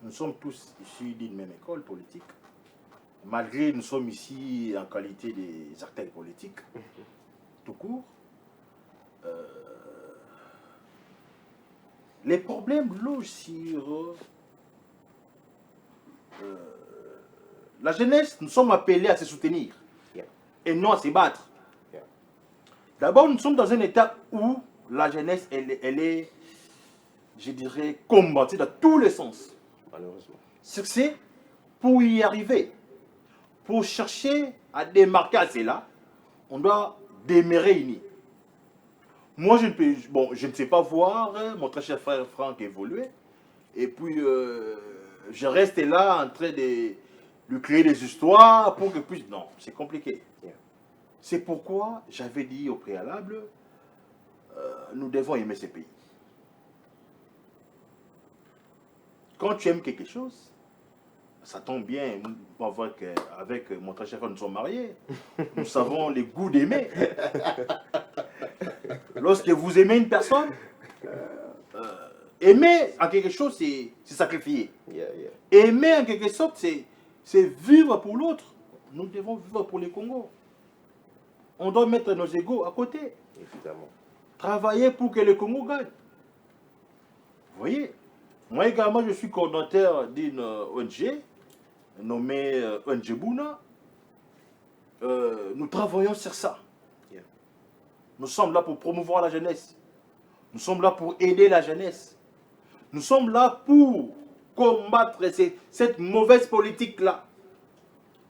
nous sommes tous issus d'une même école politique. Malgré nous sommes ici en qualité des acteurs politiques, tout court. Les problèmes logent sur la jeunesse. Nous sommes appelés à se soutenir et non à se battre. D'abord, nous sommes dans un état où la jeunesse, elle est, je dirais, combattue dans tous les sens. Malheureusement. C'est pour y arriver, pour chercher à démarquer à cela, on doit demeurer unis. Moi, je ne sais pas voir mon très cher frère Franck évoluer. Et puis, je reste là en train de lui créer des histoires pour que puisse... Non, c'est compliqué. C'est pourquoi j'avais dit au préalable, nous devons aimer ce pays. Quand tu aimes quelque chose, ça tombe bien, avec mon très cher frère, nous sommes mariés. Nous savons les goûts d'aimer. Lorsque vous aimez une personne, aimer en quelque chose, c'est sacrifier. Aimer en quelque sorte, c'est vivre pour l'autre. Nous devons vivre pour les Congos. On doit mettre nos égos à côté. Évidemment. Travailler pour que le Congo gagne. Vous voyez, moi également, je suis coordonnateur d'une ONG nommée ONG Buna. Nous travaillons sur ça. Nous sommes là pour promouvoir la jeunesse. Nous sommes là pour aider la jeunesse. Nous sommes là pour combattre cette mauvaise politique-là.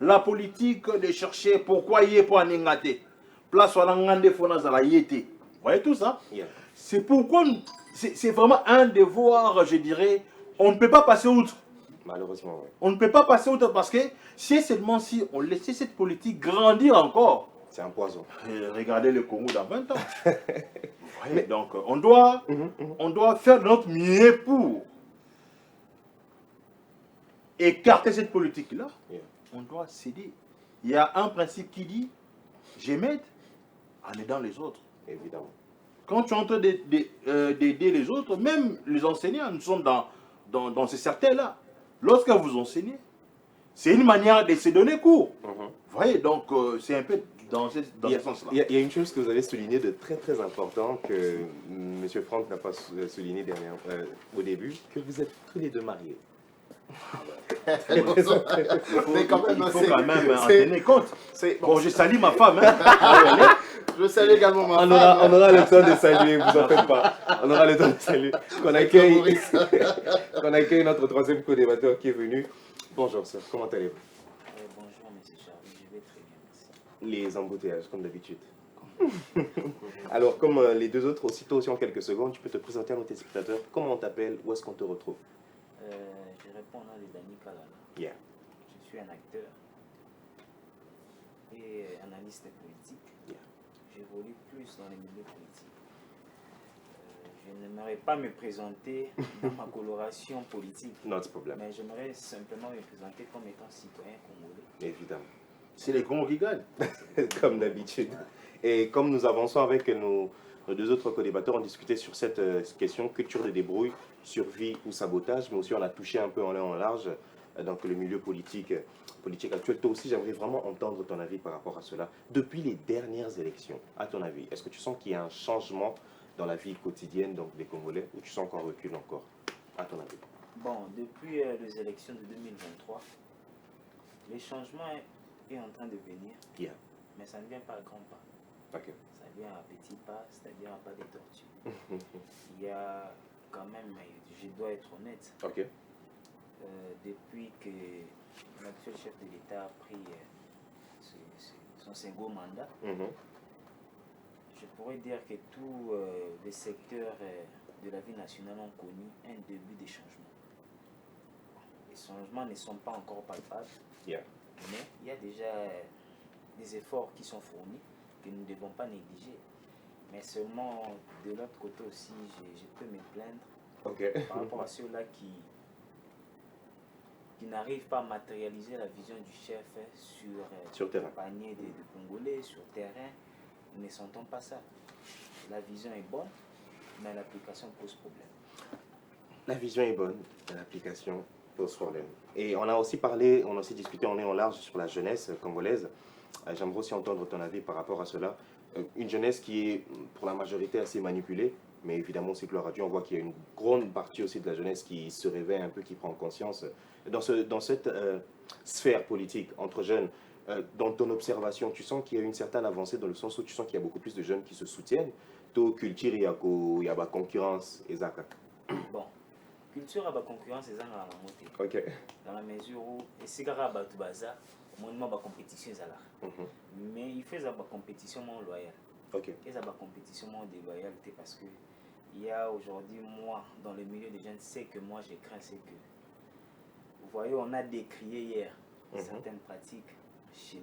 La politique de chercher pourquoi y est pour en place où vous voyez tout ça? C'est pourquoi c'est vraiment un devoir, je dirais. On ne peut pas passer outre. Malheureusement, oui. On ne peut pas passer outre parce que si seulement si on laissait cette politique grandir encore, c'est un poison. Regardez le Congo dans 20 ans. Vous voyez, donc on doit faire notre mieux pour écarter cette politique-là. On doit céder. Il y a un principe qui dit, je m'aide en aidant les autres. Évidemment. Quand tu es en train d'aider les autres, même les enseignants, nous sommes dans ce certain-là. Lorsque vous enseignez, c'est une manière de se donner cours. Vous voyez, donc c'est un peu dans ce sens-là. Il y a une chose que vous avez souligné de très très important que M. Franck n'a pas souligné au début, que vous êtes tous les deux mariés. Il faut quand même en tenir compte. Bon, je salue ma femme. Je salue également ma femme. On aura le temps de saluer, vous en faites pas. On aura le temps de saluer. Qu'on accueille notre troisième co-débatteur qui est venu. Bonjour sœur, comment allez-vous? Bonjour monsieur Charles, je vais très bien, merci. Les embouteillages, comme d'habitude. Alors, comme les deux autres, aussitôt aussi en quelques secondes, tu peux te présenter à nos téléspectateurs. Comment on t'appelle? Où est-ce qu'on te retrouve? Je réponds au nom de Dani Kalala. Yeah. Je suis un acteur et analyste politique. Yeah. J'évolue plus dans les milieux politiques. Je n'aimerais pas me présenter dans ma coloration politique, Not a problem. mais j'aimerais simplement me présenter comme étant citoyen congolais. Évidemment. C'est les Congos qui gagnent. Comme d'habitude. Et comme nous avançons avec nos deux autres co-débatteurs, on discutait sur cette question culture de débrouille, survie ou sabotage, mais aussi on a touché un peu en long en large donc le milieu politique actuel. Toi aussi, j'aimerais vraiment entendre ton avis par rapport à cela. Depuis les dernières élections, à ton avis, est-ce que tu sens qu'il y a un changement dans la vie quotidienne donc, des Congolais ou tu sens qu'on recule encore, à ton avis? Bon, depuis les élections de 2023, le changement est en train de venir, Yeah. mais ça ne vient pas à grands pas. Ok. Ça vient à petits pas, c'est-à-dire à pas des tortues. Il y a quand même, je dois être honnête, Ok. depuis que l'actuel chef de l'État a pris son second mandat, Mhm. je pourrais dire que tous les secteurs de la vie nationale ont connu un début de changement. Les changements ne sont pas encore palpables, Yeah. mais il y a déjà des efforts qui sont fournis que nous ne devons pas négliger. Mais seulement de l'autre côté aussi, je peux me plaindre Ok. par rapport à ceux-là qui n'arrivent pas à matérialiser la vision du chef Sur terrain. le panier de Congolais, sur terrain. Nous ne sentons pas ça. La vision est bonne, mais l'application pose problème. La vision est bonne, mais l'application pose problème. Et on a aussi parlé, on a aussi discuté en est en large sur la jeunesse congolaise. J'aimerais aussi entendre ton avis par rapport à cela. Une jeunesse qui est pour la majorité assez manipulée, mais évidemment, c'est gloire à Dieu, on voit qu'il y a une grande partie aussi de la jeunesse qui se réveille un peu, qui prend conscience. Dans cette sphère politique entre jeunes, dans ton observation, tu sens qu'il y a une certaine avancée dans le sens où tu sens qu'il y a beaucoup plus de jeunes qui se soutiennent. To culture, il y a la concurrence, et ça. Bon, culture à la concurrence, c'est la montée. Ok. Dans la mesure où, et c'est grave à tout bazar, au moins, la compétition est là. Mhm. Mais il fait la compétition moins loyale. Ok. Et ça, la compétition moins déloyalité parce que il y a aujourd'hui, moi, dans le milieu des jeunes, c'est que moi, j'ai craint, c'est que, vous voyez, on a décrié hier certaines pratiques chez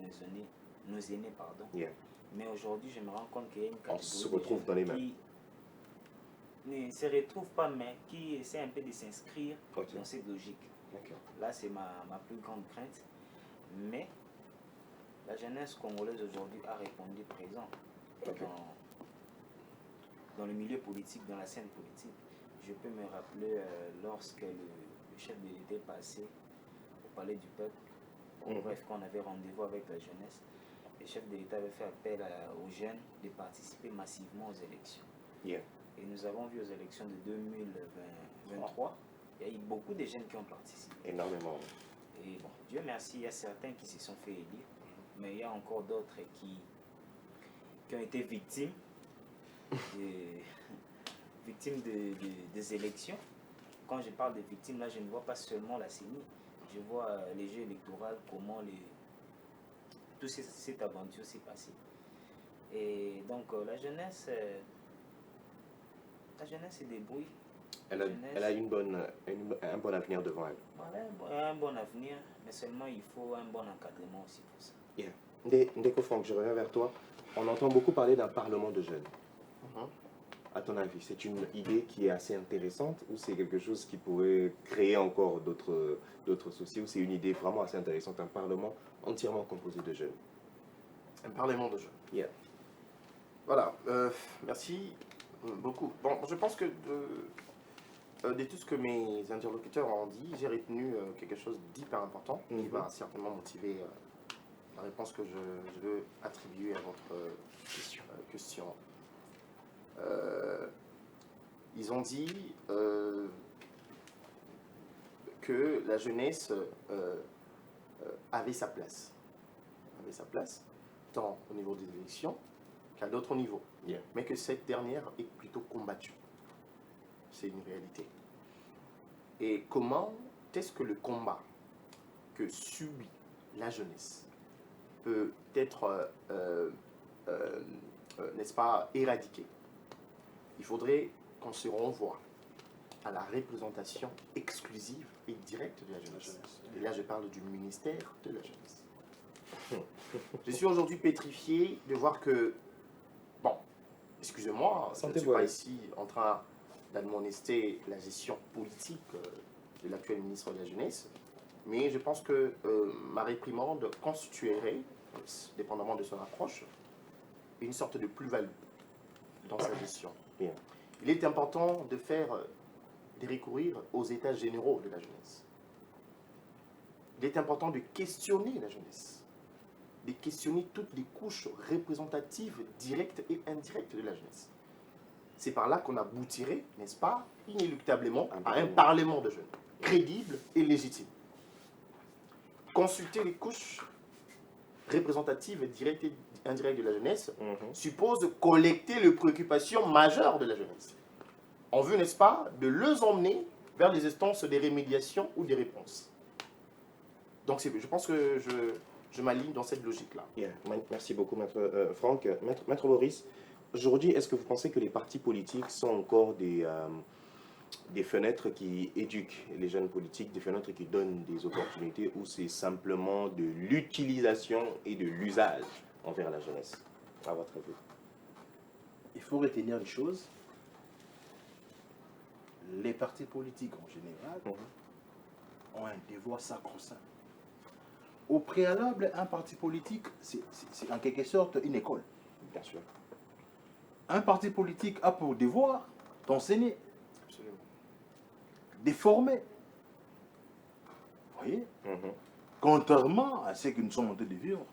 nos aînés, pardon. Yeah. Mais aujourd'hui, je me rends compte qu'il y a une On catégorie se de retrouve jeunes dans les mains. qui ne se retrouvent pas, mais qui essaient un peu de s'inscrire Ok. dans cette logique. D'accord. Là, c'est ma plus grande crainte. Mais la jeunesse congolaise aujourd'hui a répondu présent Ok. dans le milieu politique, dans la scène politique. Je peux me rappeler lorsque le chef de l'État est passé au palais du peuple, bref, quand on avait rendez-vous avec la jeunesse, le chef de l'État avait fait appel aux jeunes de participer massivement aux élections. Yeah. Et nous avons vu aux élections de 2023, il y a eu beaucoup de jeunes qui ont participé. Énormément. Et bon, Dieu merci, il y a certains qui se sont fait élire, mais il y a encore d'autres qui ont été victimes des élections. Quand je parle de victimes, là, je ne vois pas seulement la CENI, je vois les jeux électoraux, comment toute cette aventure s'est passée. Et donc, la jeunesse se débrouille. Elle a un bon avenir devant elle. Voilà, un bon avenir, mais seulement il faut un bon encadrement aussi pour ça. Yeah. Ndeko Franck, je reviens vers toi. On entend beaucoup parler d'un parlement de jeunes. À ton avis, c'est une idée qui est assez intéressante ou c'est quelque chose qui pourrait créer encore d'autres soucis ou c'est une idée vraiment assez intéressante, un parlement entièrement composé de jeunes? Un parlement de jeunes. Yeah. Voilà, merci beaucoup. Bon, je pense que de tout ce que mes interlocuteurs ont dit, j'ai retenu quelque chose d'hyper important qui va certainement motiver la réponse que je veux attribuer à votre question. Ils ont dit que la jeunesse avait sa place. Tant au niveau des élections qu'à d'autres niveaux. Yeah. Mais que cette dernière est plutôt combattue. C'est une réalité. Et comment est-ce que le combat que subit la jeunesse peut être, n'est-ce pas, éradiqué? Il faudrait qu'on se renvoie à la représentation exclusive et directe de la jeunesse. Et là, je parle du ministère de la jeunesse. Je suis aujourd'hui pétrifié de voir que, bon, excusez-moi, je ne suis pas ici en train d'admonester la gestion politique de l'actuel ministre de la Jeunesse, mais je pense que ma réprimande constituerait, dépendamment de son approche, une sorte de plus-value dans sa gestion. Yeah. Il est important de recourir aux états généraux de la jeunesse. il est important de questionner la jeunesse, de questionner toutes les couches représentatives directes et indirectes de la jeunesse. C'est par là qu'on aboutirait, n'est-ce pas, inéluctablement à un parlement de jeunes, crédible et légitime. Consulter les couches représentatives directes et indirectes de la jeunesse suppose collecter les préoccupations majeures de la jeunesse, en vue, n'est-ce pas, de les emmener vers les instances des rémédiations ou des réponses. Donc je pense que je m'aligne dans cette logique-là. Yeah. Merci beaucoup, Maître Franck. Maître Boris, aujourd'hui, est-ce que vous pensez que les partis politiques sont encore des fenêtres qui éduquent les jeunes politiques, des fenêtres qui donnent des opportunités, ou c'est simplement de l'utilisation et de l'usage envers la jeunesse, à votre avis? Il faut retenir une chose. Les partis politiques en général ont un devoir sacro-saint. Au préalable, un parti politique, c'est en quelque sorte une école. Bien sûr. Un parti politique a pour devoir d'enseigner, Absolument. de former. Vous voyez? Contrairement à ce que nous sommes en train de vivre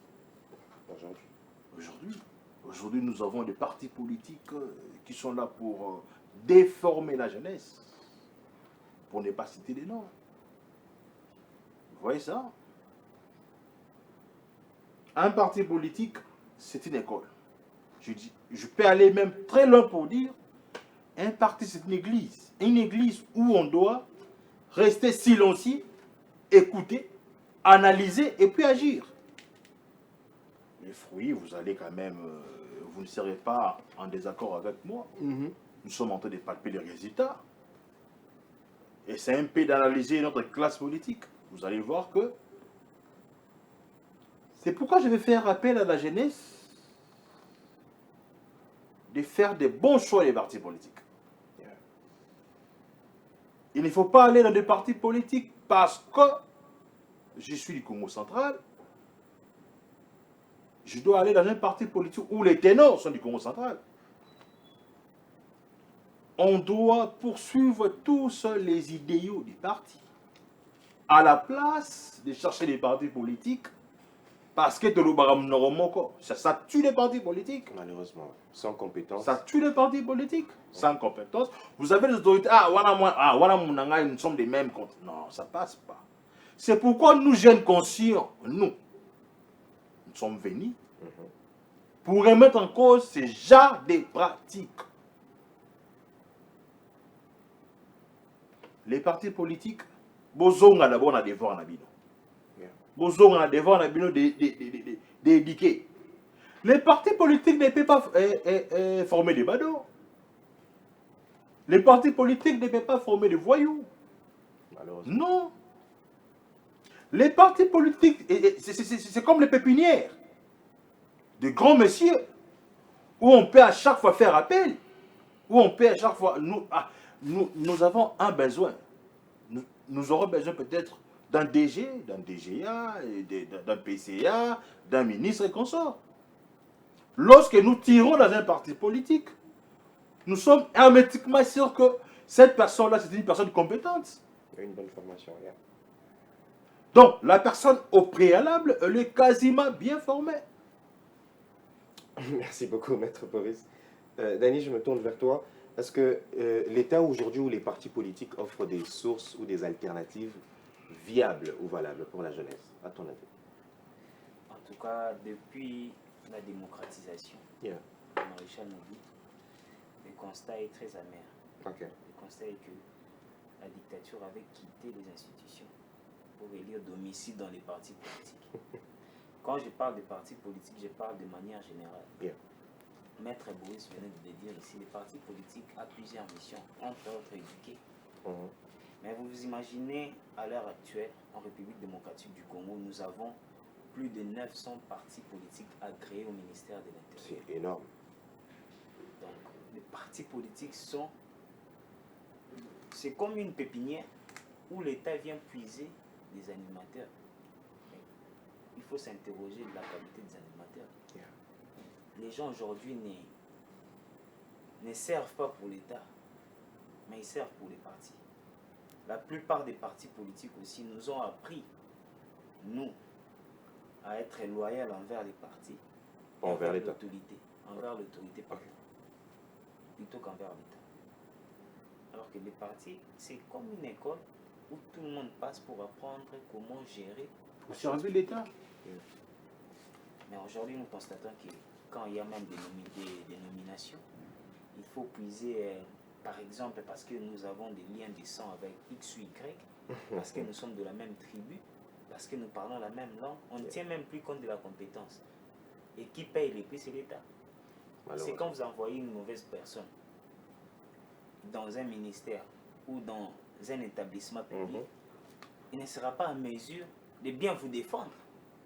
aujourd'hui, nous avons des partis politiques qui sont là pour déformer la jeunesse, pour ne pas citer des noms. Vous voyez ça? Un parti politique, c'est une école. Je peux aller même très loin pour dire, un parti, c'est une église où on doit rester silencieux, écouter, analyser et puis agir. Les fruits, vous allez quand même, vous ne serez pas en désaccord avec moi. Nous sommes en train de palper les résultats. Et c'est un peu d'analyser notre classe politique. Vous allez voir que c'est pourquoi je vais faire appel à la jeunesse de faire des bons choix des partis politiques. Il ne faut pas aller dans des partis politiques parce que je suis du Congo central. Je dois aller dans un parti politique où les ténors sont du Congo central. On doit poursuivre tous les idéaux du parti. À la place de chercher des partis politiques, parce que ça tue les partis politiques. Malheureusement, sans compétence. Ça tue les partis politiques. Sans compétence. Vous avez les autorités. Nous sommes des mêmes comptes. Non, ça passe pas. C'est pourquoi nous, jeunes conscients, nous sommes venus pour remettre en cause ces genres de pratiques. Les partis politiques, bozonga d'abord na devoir na bino. Bozonga na devoir na bino d'éduquer. Les partis politiques ne peuvent pas former des badauds. Les partis politiques ne peuvent pas former des voyous. Malheureusement. Non. Les partis politiques, c'est comme les pépinières. De grands messieurs, où on peut à chaque fois faire appel, où on peut à chaque fois... Nous avons un besoin. Nous aurons besoin peut-être d'un DG, d'un DGA, d'un PCA, d'un ministre et consorts. Lorsque nous tirons dans un parti politique, nous sommes hermétiquement sûrs que cette personne-là, c'est une personne compétente. Il y a une bonne formation. Yeah. Donc, la personne au préalable, elle est quasiment bien formée. Merci beaucoup, Maître Boris. Dany, je me tourne vers toi. Est-ce que l'État aujourd'hui ou les partis politiques offrent des sources ou des alternatives viables ou valables pour la jeunesse, à ton avis? En tout cas, depuis la démocratisation, Maréchal Mobutu, le constat est très amer. Okay. Le constat est que la dictature avait quitté les institutions pour élire domicile dans les partis politiques. Quand je parle de partis politiques, je parle de manière générale. Maître Boris venait de le dire ici, les partis politiques ont plusieurs missions, entre autres éduquer. Mais vous vous imaginez, à l'heure actuelle, en République démocratique du Congo, nous avons plus de 900 partis politiques agréés au ministère de l'Intérieur. C'est énorme. Donc, les partis politiques sont... C'est comme une pépinière où l'État vient puiser des animateurs. Mais il faut s'interroger de la qualité des animateurs. Les gens aujourd'hui ne servent pas pour l'État, mais ils servent pour les partis. La plupart des partis politiques aussi nous ont appris nous, à être loyal envers les partis, et Envers l'État. envers l'autorité pardon, plutôt qu'envers l'État. Alors que les partis, c'est comme une école où tout le monde passe pour apprendre comment gérer. Pour servir l'État. Mais aujourd'hui, nous constatons que quand il y a même des nominations, il faut puiser, par exemple, parce que nous avons des liens de sang avec X ou Y, parce que nous sommes de la même tribu, parce que nous parlons la même langue, on ne tient même plus compte de la compétence. Et qui paye les prix, c'est l'État. C'est quand vous envoyez une mauvaise personne dans un ministère ou dans un établissement public, il ne sera pas en mesure de bien vous défendre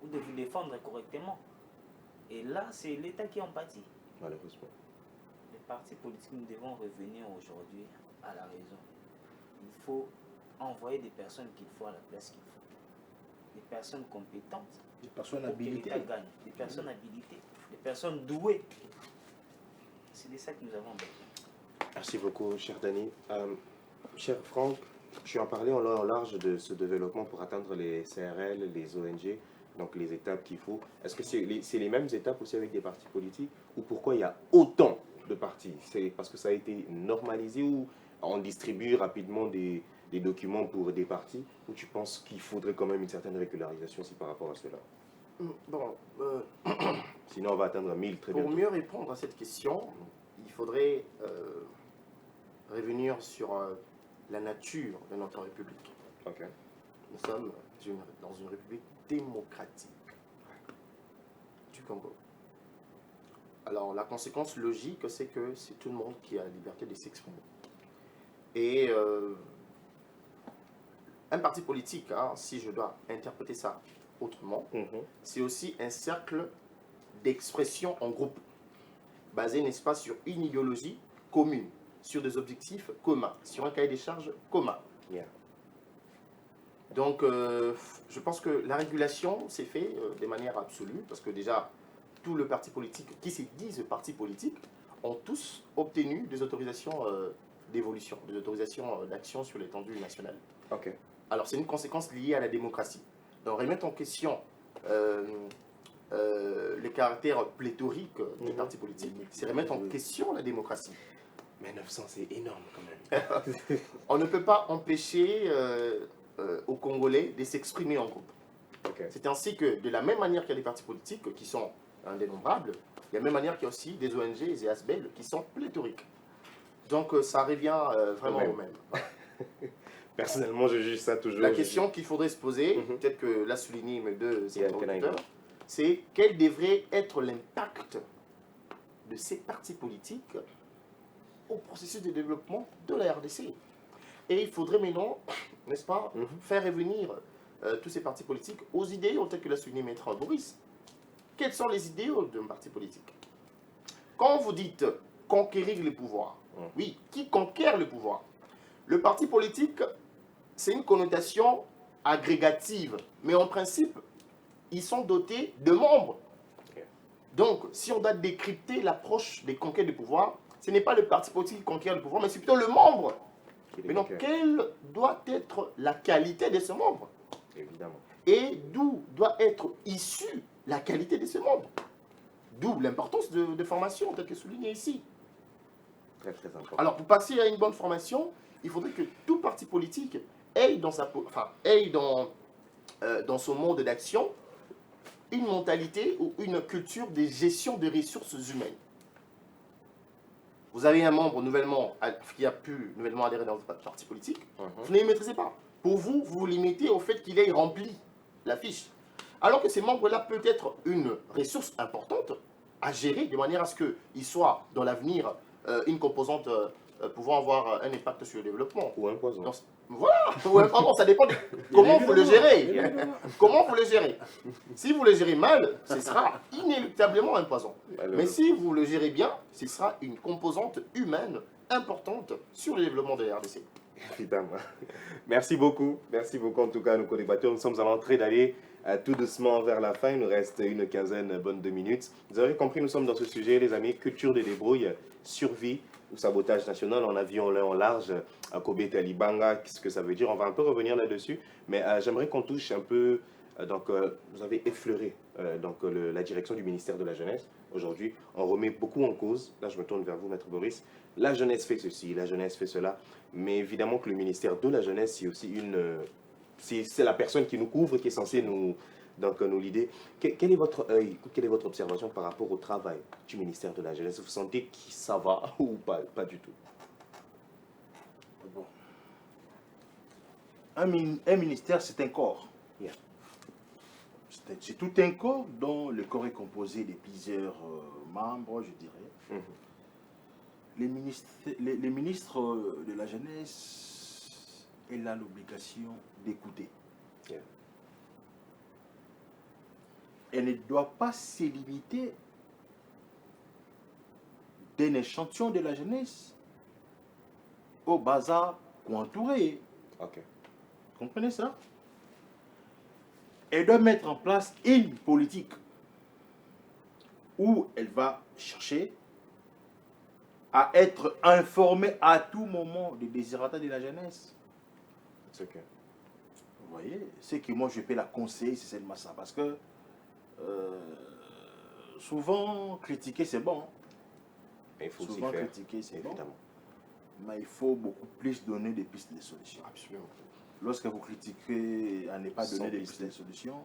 ou de vous défendre correctement. Et là, c'est l'État qui en pâtit. Malheureusement. Les partis politiques, nous devons revenir aujourd'hui à la raison. Il faut envoyer des personnes qu'il faut à la place qu'il faut. Des personnes compétentes. Des personnes pour que habilitées. l'État gagne. Des personnes habilitées. Des personnes douées. C'est de ça que nous avons besoin. Merci beaucoup, cher Dani. Cher Franck, tu en parlais en long et en large de ce développement pour atteindre les CRL, les ONG, donc les étapes qu'il faut. Est-ce que c'est les mêmes étapes aussi avec des partis politiques ou pourquoi il y a autant de partis? C'est parce que ça a été normalisé ou on distribue rapidement des documents pour des partis ou tu penses qu'il faudrait quand même une certaine régularisation aussi par rapport à cela? Bon, Sinon, on va atteindre 1000 très pour bientôt. mieux répondre à cette question, il faudrait revenir sur la nature de notre République. Ok. Nous sommes dans une République démocratique du Congo. Alors, la conséquence logique, c'est que c'est tout le monde qui a la liberté de s'exprimer. Et un parti politique, hein, si je dois interpréter ça autrement, c'est aussi un cercle d'expression en groupe, basé, n'est-ce pas, sur une idéologie commune, sur des objectifs communs, sur un cahier des charges commun. Yeah. Donc, je pense que la régulation s'est faite de manière absolue, parce que déjà, tout le parti politique qui se disent parti politique ont tous obtenu des autorisations d'évolution, des autorisations d'action sur l'étendue nationale. Ok. Alors, c'est une conséquence liée à la démocratie. Donc, remettre en question les caractères pléthoriques des partis politiques, c'est remettre en question la démocratie. Mais 900, c'est énorme quand même. On ne peut pas empêcher aux Congolais de s'exprimer en groupe. Ok. C'est ainsi que, de la même manière qu'il y a des partis politiques qui sont indénombrables, de la même manière qu'il y a aussi des ONG et des ASBEL qui sont pléthoriques. Donc, ça revient vraiment au même. Personnellement, je juge ça toujours. La question qu'il faudrait se poser, peut-être que l'a souligné mes deux interlocuteurs, c'est quel devrait être l'impact de ces partis politiques au processus de développement de la RDC. Et il faudrait maintenant, n'est-ce pas, faire revenir tous ces partis politiques aux idéaux, tels que l'a souligné Maître Boris. Quels sont les idéaux d'un parti politique? Quand vous dites conquérir le pouvoir, oui, qui conquiert le pouvoir? Le parti politique, c'est une connotation agrégative, mais en principe, ils sont dotés de membres. Donc, si on doit décrypter l'approche des conquêtes de pouvoir, ce n'est pas le parti politique qui conquiert le pouvoir, mais c'est plutôt le membre. Mais donc, quelle doit être la qualité de ce membre? Évidemment. Et d'où doit être issue la qualité de ce membre? D'où l'importance de formation, telle que souligné ici. Très, très important. Alors, pour passer à une bonne formation, il faudrait que tout parti politique ait dans son mode d'action une mentalité ou une culture de gestion des ressources humaines. Vous avez un membre qui a pu nouvellement adhérer dans votre parti politique, vous ne les maîtrisez pas. Pour vous, vous vous limitez au fait qu'il ait rempli la fiche. Alors que ces membres-là peut être une ressource importante à gérer de manière à ce qu'il soit dans l'avenir une composante pouvant avoir un impact sur le développement. Ou un poison. Donc, voilà, ou un poison, ça dépend de comment vous le gérez. Comment vous le gérez. Si vous le gérez mal, ce sera inéluctablement un poison. Mais si vous le gérez bien, ce sera une composante humaine importante sur le développement de la RDC. Évidemment. Merci beaucoup en tout cas à nos co-débatteurs. Nous sommes à l'entrée d'aller tout doucement vers la fin. Il nous reste une quinzaine bonne de minutes. Vous avez compris, nous sommes dans ce sujet, les amis, culture des débrouilles, survie ou sabotage national en avion en large, à Kobe Talibanga, qu'est-ce que ça veut dire? On va un peu revenir là-dessus, mais j'aimerais qu'on touche un peu Vous avez effleuré la direction du ministère de la Jeunesse. Aujourd'hui, on remet beaucoup en cause. Là, je me tourne vers vous, Maître Boris. La jeunesse fait ceci, la jeunesse fait cela. Mais évidemment que le ministère de la Jeunesse, c'est aussi c'est la personne qui nous couvre, qui est censée nous l'idée. Quel est votre œil, quelle est votre observation par rapport au travail du ministère de la Jeunesse? Vous sentez que ça va ou pas du tout? Bon. Un ministère, c'est un corps. Yeah. C'est tout un corps dont le corps est composé de plusieurs membres, je dirais. Les ministres de la jeunesse, il a l'obligation d'écouter. Yeah. Elle ne doit pas se limiter d'un échantillon de la jeunesse au bazar contouré. Ok. Vous comprenez ça? Elle doit mettre en place une politique où elle va chercher à être informée à tout moment des désirata de la jeunesse. C'est ok. Vous voyez, c'est que moi je peux la conseiller, c'est seulement ça. Parce que souvent critiquer c'est bon. Mais il faut aussi Souvent faire, critiquer c'est bon. évidemment. Mais il faut beaucoup plus donner des pistes de solutions. Absolument. Lorsque vous critiquez à ne pas Sans donner des piste. pistes de solutions,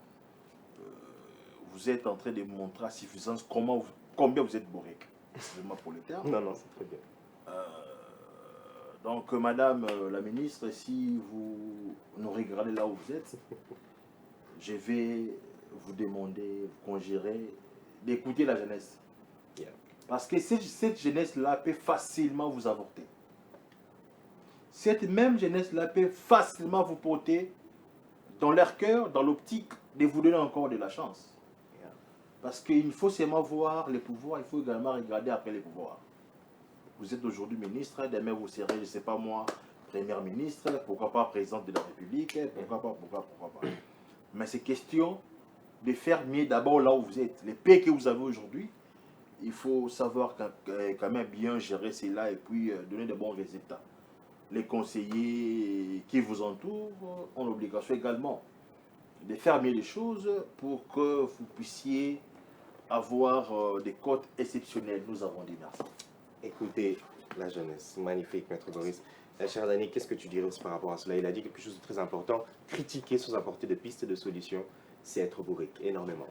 vous êtes en train de montrer à suffisance combien vous êtes bourré. Excusez-moi pour le terme. Non, non, c'est très bien. Donc, Madame la ministre, si vous nous regardez là où vous êtes, je vais vous demander, vous conjurer d'écouter la jeunesse. Yeah. Parce que cette jeunesse-là peut facilement vous avorter. Cette même jeunesse-là peut facilement vous porter dans leur cœur, dans l'optique de vous donner encore de la chance. Yeah. Parce qu'il faut seulement voir les pouvoirs, il faut également regarder après les pouvoirs. Vous êtes aujourd'hui ministre, demain vous serez, je ne sais pas moi, première ministre, pourquoi pas présidente de la République, pourquoi pas. Mais c'est question de faire mieux d'abord là où vous êtes. Les paix que vous avez aujourd'hui, il faut savoir quand même bien gérer cela et puis donner de bons résultats. Les conseillers qui vous entourent ont l'obligation également de faire mieux les choses pour que vous puissiez avoir des cotes exceptionnelles. Nous avons dit merci. Écoutez, la jeunesse, magnifique, Maître Boris. Cher Dani, qu'est-ce que tu dirais aussi par rapport à cela? Il a dit quelque chose de très important. Critiquer sans apporter de pistes de solutions, c'est être bourrique, énormément.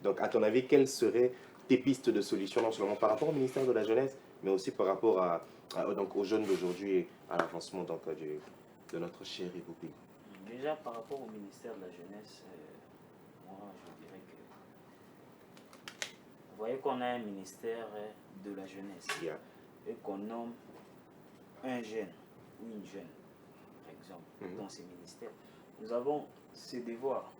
Donc, à ton avis, quelles seraient tes pistes de solutions, non seulement par rapport au ministère de la Jeunesse, mais aussi par rapport donc, aux jeunes d'aujourd'hui et à l'avancement de notre chère République? Déjà, par rapport au ministère de la Jeunesse, moi, je dirais que... Vous voyez qu'on a un ministère de la Jeunesse Yeah. et qu'on nomme un jeune ou une jeune, par exemple, dans ces ministères. Nous avons ce devoir,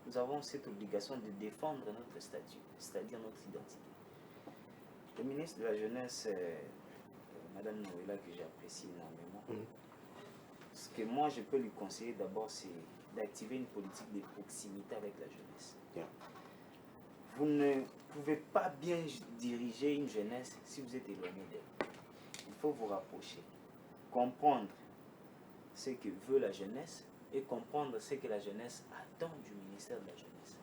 nous avons cette obligation de défendre notre statut, c'est-à-dire notre identité. Le ministre de la Jeunesse, Madame Noëlla, que j'apprécie énormément, ce que moi je peux lui conseiller d'abord, c'est d'activer une politique de proximité avec la jeunesse. Yeah. Vous ne pouvez pas bien diriger une jeunesse si vous êtes éloigné d'elle. Il faut vous rapprocher, comprendre ce que veut la jeunesse et comprendre ce que la jeunesse attend du ministère de la Jeunesse.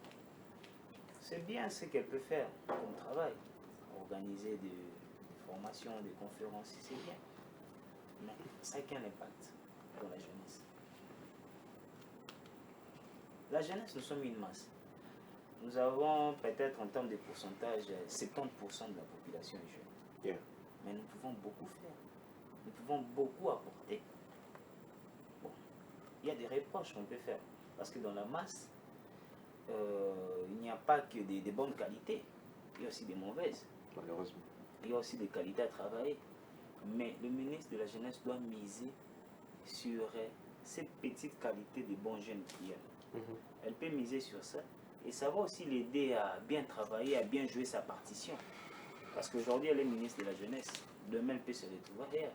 C'est bien ce qu'elle peut faire comme travail, organiser des formations, des conférences, c'est bien. Mais ça a quel impact pour la jeunesse? La jeunesse, nous sommes une masse. Nous avons peut-être en termes de pourcentage 70% de la population est jeune. Yeah. Mais nous pouvons beaucoup faire. Nous pouvons beaucoup apporter. Bon. Il y a des reproches qu'on peut faire. Parce que dans la masse, il n'y a pas que des bonnes qualités. Il y a aussi des mauvaises. Malheureusement. Il y a aussi des qualités à travailler. Mais le ministre de la Jeunesse doit miser sur cette petite qualité de bons jeunes qu'il y a. Elle peut miser sur ça. Et ça va aussi l'aider à bien travailler, à bien jouer sa partition. Parce qu'aujourd'hui, elle est ministre de la Jeunesse. Demain, elle peut se retrouver ailleurs.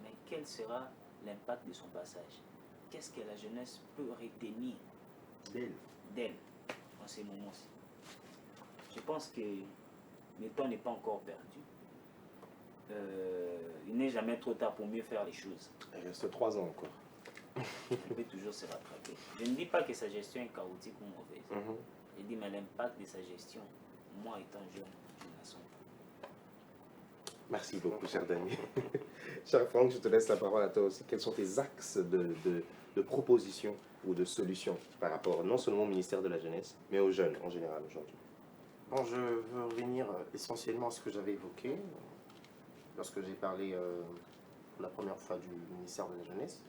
Mais quel sera l'impact de son passage? Qu'est-ce que la jeunesse peut retenir d'elle en ces moments-ci? Je pense que le temps n'est pas encore perdu. Il n'est jamais trop tard pour mieux faire les choses. Il reste 3 ans encore. elle peut toujours se rattraper. Je ne dis pas que sa gestion est chaotique ou mauvaise. Je dis, mais l'impact de sa gestion, moi étant jeune, je ne la sens pas. Merci beaucoup, cher Daniel. Cher Franck, je te laisse la parole à toi aussi. Quels sont tes axes de propositions ou de solutions par rapport non seulement au ministère de la Jeunesse, mais aux jeunes en général aujourd'hui? Bon, je veux revenir essentiellement à ce que j'avais évoqué lorsque j'ai parlé pour la première fois du ministère de la Jeunesse.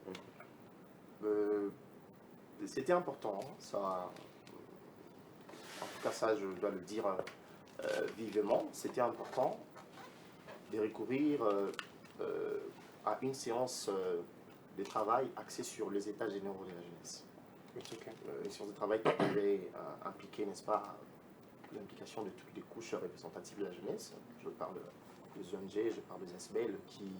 C'était important, hein, ça, en tout cas ça je dois le dire vivement, c'était important de recourir à une séance de travail axée sur les états généraux de la jeunesse. Une séance de travail qui devait impliquer, n'est-ce pas, l'implication de toutes les couches représentatives de la jeunesse. Je parle des ONG, je parle des ASBEL qui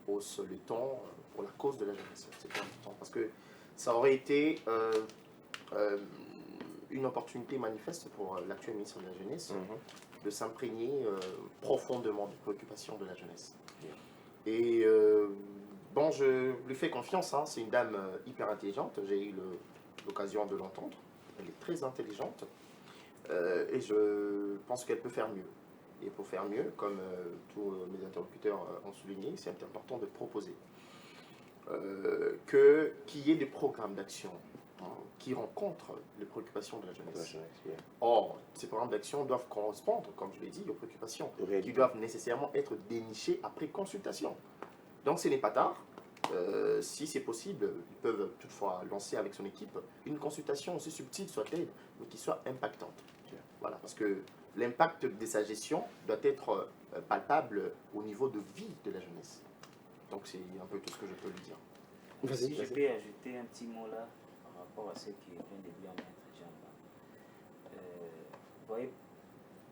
haussent le ton pour la cause de la jeunesse. C'est important parce que ça aurait été une opportunité manifeste pour l'actuel ministre de la Jeunesse de s'imprégner profondément des préoccupations de la jeunesse. Et bon, je lui fais confiance, hein, c'est une dame hyper intelligente, j'ai eu l'occasion de l'entendre, elle est très intelligente et je pense qu'elle peut faire mieux. Et pour faire mieux, comme tous mes interlocuteurs ont souligné, c'est important de proposer qu'il y ait des programmes d'action qui rencontrent les préoccupations de la jeunesse. Or, ces programmes d'action doivent correspondre, comme je l'ai dit, aux préoccupations qui doivent nécessairement être dénichées après consultation. Donc ce n'est pas tard. Si c'est possible, ils peuvent toutefois lancer avec son équipe une consultation aussi subtile soit-elle, mais qui soit impactante. Voilà, parce que l'impact de sa gestion doit être palpable au niveau de vie de la jeunesse. Donc c'est un peu tout ce que je peux lui dire. Si je peux ajouter un petit mot là, par rapport à ce qui vient de dire Maître Jamba. Vous voyez,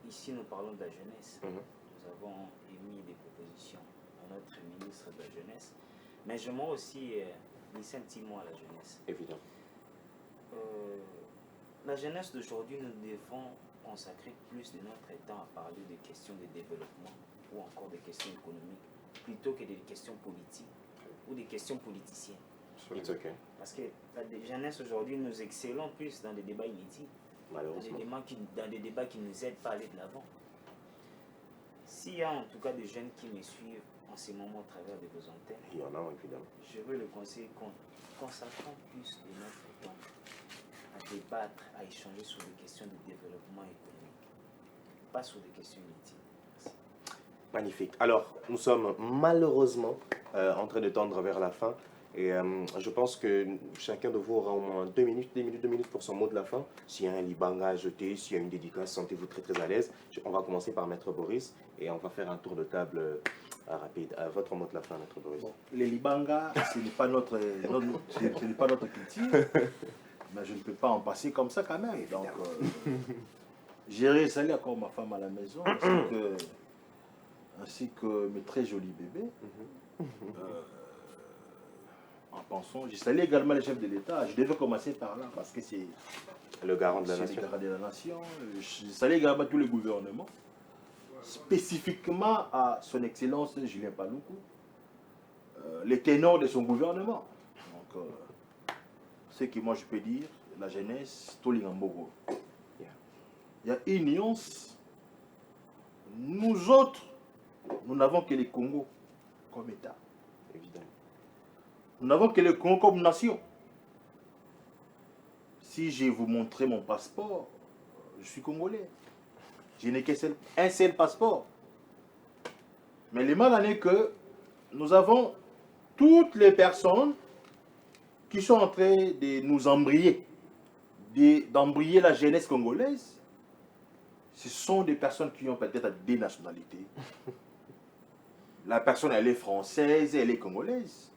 ici nous parlons de la jeunesse. Nous avons émis des propositions à notre ministre de la Jeunesse. Mais je m'en aussi glisser un petit mot à la jeunesse. Évidemment. La jeunesse d'aujourd'hui, nous devons consacrer plus de notre temps à parler des questions de développement ou encore des questions économiques, plutôt que des questions politiques ou des questions politiciennes. Okay. Parce que la jeunesse aujourd'hui, nous excellons plus dans des débats inutiles, malheureusement, dans des débats qui ne nous aident pas à aller de l'avant. S'il y a en tout cas des jeunes qui me suivent en ce moment au travers de vos antennes, il y en a évidemment. Je veux le conseiller qu'on consacre plus de notre temps à débattre, à échanger sur des questions de développement économique, pas sur des questions inutiles. Merci. Magnifique. Alors, nous sommes malheureusement en train de tendre vers la fin. Et je pense que chacun de vous aura au moins 2 minutes pour son mot de la fin. S'il y a un libanga à jeter, s'il y a une dédicace, sentez-vous très très à l'aise. On va commencer par Maître Boris et on va faire un tour de table rapide. Votre mot de la fin, Maître Boris. Bon, les libanga, ce n'est pas notre culture, mais je ne peux pas en passer comme ça quand même. Donc, j'irai saluer encore ma femme à la maison, ainsi que mes très jolis bébés. En pensant, je salue également les chefs de l'État. Je devais commencer par là parce que c'est le garant de la nation. Le garant de la nation. Je salue également tous les gouvernements, spécifiquement à son Excellence Julien Paluku, les ténors de son gouvernement. Donc, ce que moi je peux dire, la jeunesse, Tolingambogo. Il y a une nuance. Nous autres, nous n'avons que les Congo comme État. Évidemment. Nous n'avons que le Congo comme nation. Si je vous montrais mon passeport, je suis congolais. Je n'ai qu'un seul passeport. Mais le mal en est que nous avons toutes les personnes qui sont en train de nous embrayer, d'embrayer la jeunesse congolaise. Ce sont des personnes qui ont peut-être des nationalités. La personne, elle est française, elle est congolaise.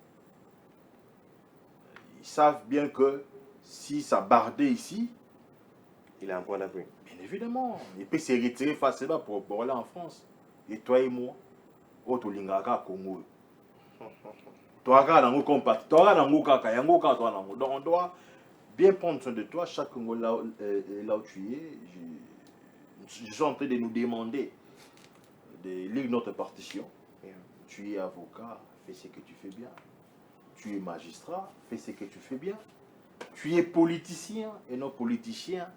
Ils savent bien que si ça bardait ici, il a un point d'appui. Bien évidemment. Il peut se retirer facilement pour aller en France. Et toi et moi, autre lingaka Congo. Toi, donc on doit bien prendre soin de toi, chaque Congolais là où tu es. Je suis en train de nous demander de lire notre partition. Tu es avocat, fais ce que tu fais bien. tu es magistrat, fais ce que tu fais bien. Tu es politicien et non politicien.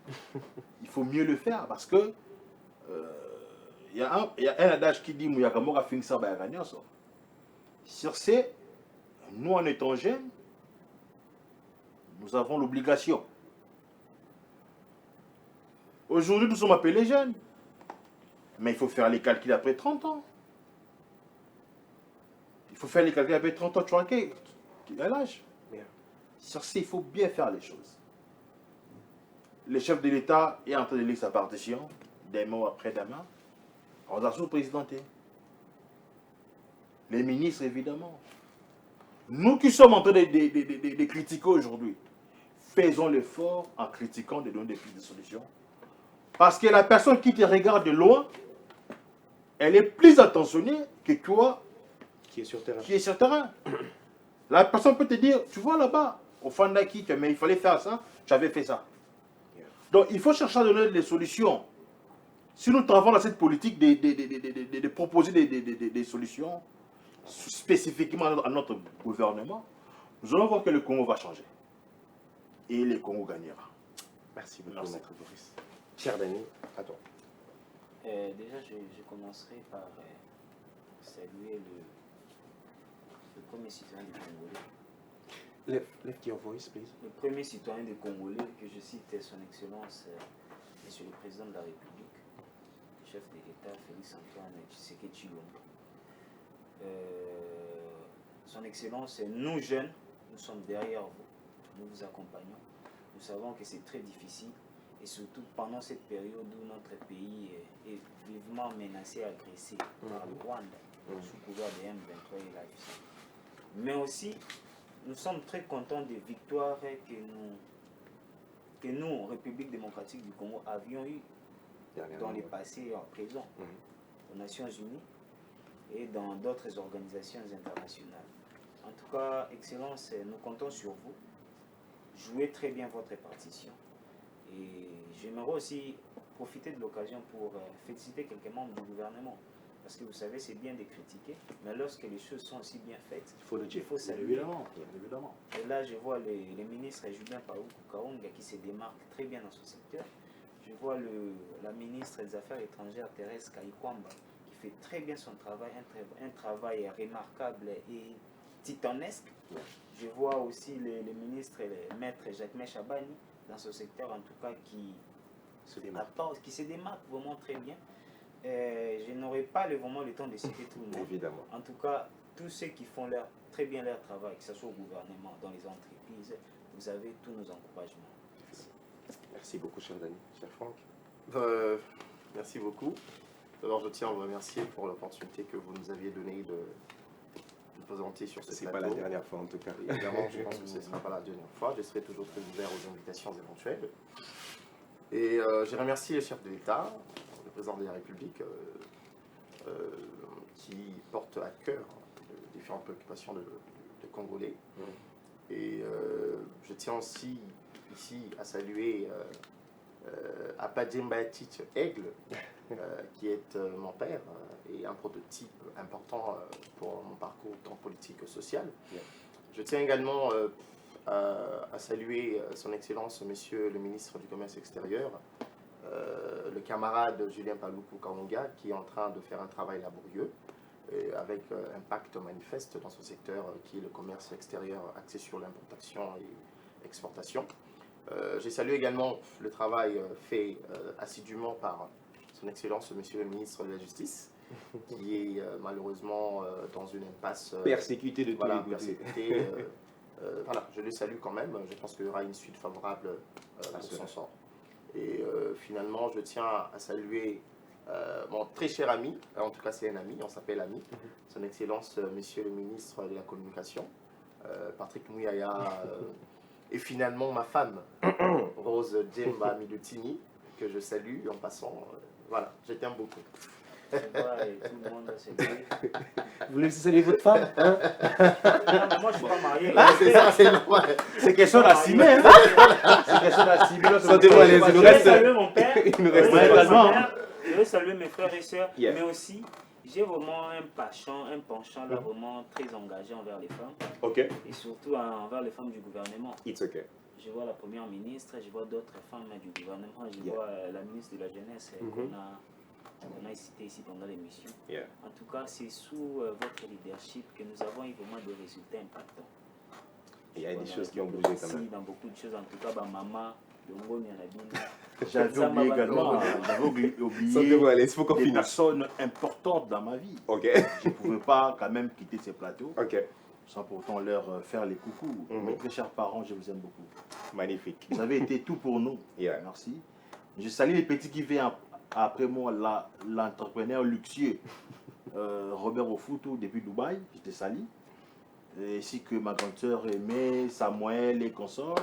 Il faut mieux le faire parce que il y a un adage qui dit Mouyakamora fin ça va gagner ça. Sur ce, nous en étant jeunes, nous avons l'obligation. Aujourd'hui, nous sommes appelés jeunes. Mais il faut faire les calculs après 30 ans. Il faut faire les calculs après 30 ans, tu vois quel âge? Sur ce, il faut bien faire les choses. Le chef de l'État est en train de lire sa partition, demain après demain, en assaut présidentiel. Les ministres, évidemment. Nous qui sommes en train de critiquer aujourd'hui, faisons l'effort en critiquant de donner des pistes de solutions. Parce que la personne qui te regarde de loin, elle est plus attentionnée que toi Qui est sur terrain. qui est sur terrain. La personne peut te dire, tu vois là-bas, au Fandaki, mais il fallait faire ça, j'avais fait ça. Donc il faut chercher à donner des solutions. Si nous travaillons dans cette politique de proposer des solutions spécifiquement à notre gouvernement, nous allons voir que le Congo va changer. Et le Congo gagnera. Merci beaucoup, Merci. Maître Boris. Cher Dani, attends. Déjà, je commencerai par saluer le premier citoyen du Congolais. Lift your voice, please. Le premier citoyen du Congolais que je cite est son Excellence, Monsieur le Président de la République, chef de l'État, Félix Antoine Tshisekedi Tshilombo. Son Excellence, nous jeunes, nous sommes derrière vous, nous vous accompagnons. Nous savons que c'est très difficile et surtout pendant cette période où notre pays est vivement menacé, agressé par le Rwanda, sous couvert de M23 et la Russie. Mais aussi, nous sommes très contents des victoires que nous, République démocratique du Congo, avions eues dans le passé et en présent, aux Nations Unies et dans d'autres organisations internationales. En tout cas, Excellence, nous comptons sur vous. Jouez très bien votre partition. Et j'aimerais aussi profiter de l'occasion pour féliciter quelques membres du gouvernement. Parce que vous savez, c'est bien de critiquer, mais lorsque les choses sont aussi bien faites, Il faut le dire. il faut saluer. Évidemment, évidemment. Et là, je vois les ministres Julien Paoukou Kaonga qui se démarque très bien dans son secteur. Je vois la ministre des Affaires étrangères, Thérèse Kayikwamba, qui fait très bien son travail, un travail remarquable et titanesque. Je vois aussi le ministre, le maître Jacques Chabani, dans ce secteur en tout cas, qui se démarque vraiment très bien. Je n'aurai pas vraiment le temps de citer tout le monde. Évidemment. En tout cas, tous ceux qui font très bien leur travail, que ce soit au gouvernement, dans les entreprises, vous avez tous nos encouragements. Merci. Merci beaucoup, cher Dani. Cher Franck. Merci beaucoup. Alors je tiens à vous remercier pour l'opportunité que vous nous aviez donnée de présenter sur ce C'est plateau. pas la dernière fois, en tout cas. Évidemment, je pense que ce ne sera pas la dernière fois. Je serai toujours très ouvert aux invitations éventuelles. Et je remercie le chef de l'État, le président de la République, qui porte à cœur les différentes préoccupations des Congolais. Et je tiens aussi ici à saluer Apadjemba Tich Aigle, qui est mon père et un prototype important pour mon parcours tant politique que social. Je tiens également à saluer son Excellence, Monsieur le ministre du Commerce extérieur, le camarade Julien Paoukou Kaonga, qui est en train de faire un travail laborieux avec un pacte manifeste dans ce secteur qui est le commerce extérieur axé sur l'importation et l'exportation. J'ai salué également le travail fait assidûment par son Excellence, Monsieur le ministre de la Justice, qui est malheureusement dans une impasse. Persécuté de tous Voilà, les côtés. persécuté. Voilà, je le salue quand même. Je pense qu'il y aura une suite favorable pour son sort. Et finalement, je tiens à saluer mon très cher ami, en tout cas c'est un ami, on s'appelle ami, son Excellence, Monsieur le ministre de la Communication, Patrick Mouyaya, et finalement ma femme, Rose Djemba Milutini, que je salue en passant. Voilà, je t'aime beaucoup. C'est vrai, et tout le monde a salué. Vous voulez saluer votre femme, hein? Non, mais moi, je ne suis pas marié. C'est ça, c'est normal. C'est question d'assumer, hein. C'est question d'assumer. Sentez-moi les Je nous vais reste. saluer mon père, Il nous je reste vais pas. saluer ma mère, je vais saluer mes frères et sœurs, Yeah. mais aussi J'ai vraiment un penchant là vraiment très engagé envers les femmes Ok, et surtout envers les femmes du gouvernement. it's okay. Je vois la première ministre, je vois d'autres femmes du gouvernement, je Yeah. vois la ministre de la Jeunesse Mhm. qu'on a cité ici pendant l'émission. Yeah. En tout cas, c'est sous votre leadership que nous avons eu vraiment des résultats impactants. Il y a des Voilà, choses qui ont donc, bougé quand si, même. dans beaucoup de choses, en tout cas, maman, le Ngoni Yanabine. J'avais Ça oublié m'a également, pas- j'avais oublié Sentez-vous à l'aise, il faut qu'on des finisse. personnes importantes dans ma vie. Ok, Je ne pouvais pas quand même quitter ces plateaux ok, sans pourtant leur faire les coucous. Mhm. Mes très chers parents, je vous aime beaucoup. magnifique. Vous avez été tout pour nous. Yeah. Merci. Je salue les petits qui viennent après moi, l'entrepreneur luxueux Robert Ofutu depuis Dubaï. Je te salue. Ainsi que ma grande sœur Aimée, Samuel et consorts.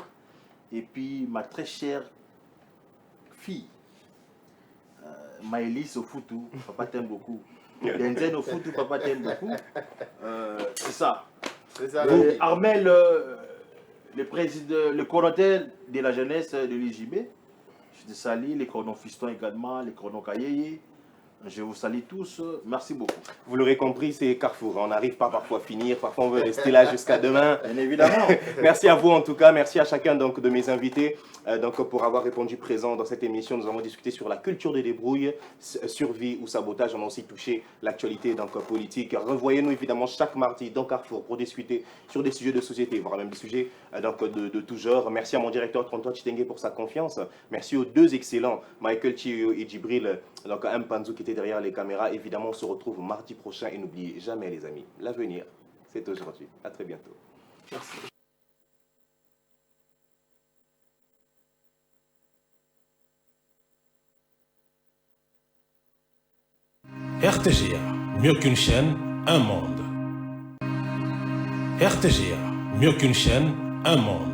Et puis ma très chère fille, Maëlys Ofutu. Papa t'aime beaucoup. Denzel Ofutu, papa t'aime beaucoup. C'est ça. C'est ça la vie. Armel, le président, le coordonnateur de la jeunesse de l'IJB. Je te salue, les cordons fistons également, les cordons cahiers. Je vous salue tous. Merci beaucoup. Vous l'aurez compris, c'est Carrefour. On n'arrive pas parfois à finir, parfois on veut rester là jusqu'à demain. Bien évidemment. Merci à vous en tout cas, merci à chacun donc, de mes invités pour avoir répondu présent dans cette émission. Nous avons discuté sur la culture des débrouilles, survie ou sabotage. On a aussi touché l'actualité politique. Revoyez-nous évidemment chaque mardi dans Carrefour pour discuter sur des sujets de société, voire même des sujets de tout genre. Merci à mon directeur Trontoa Chitenge pour sa confiance. Merci aux deux excellents, Michael Chio et Djibril, donc Mpanzou qui était derrière les caméras. Évidemment, on se retrouve mardi prochain et n'oubliez jamais les amis, l'avenir, c'est aujourd'hui. À très bientôt. Merci. RTGA, mieux qu'une chaîne, un monde. RTGA, mieux qu'une chaîne, un monde.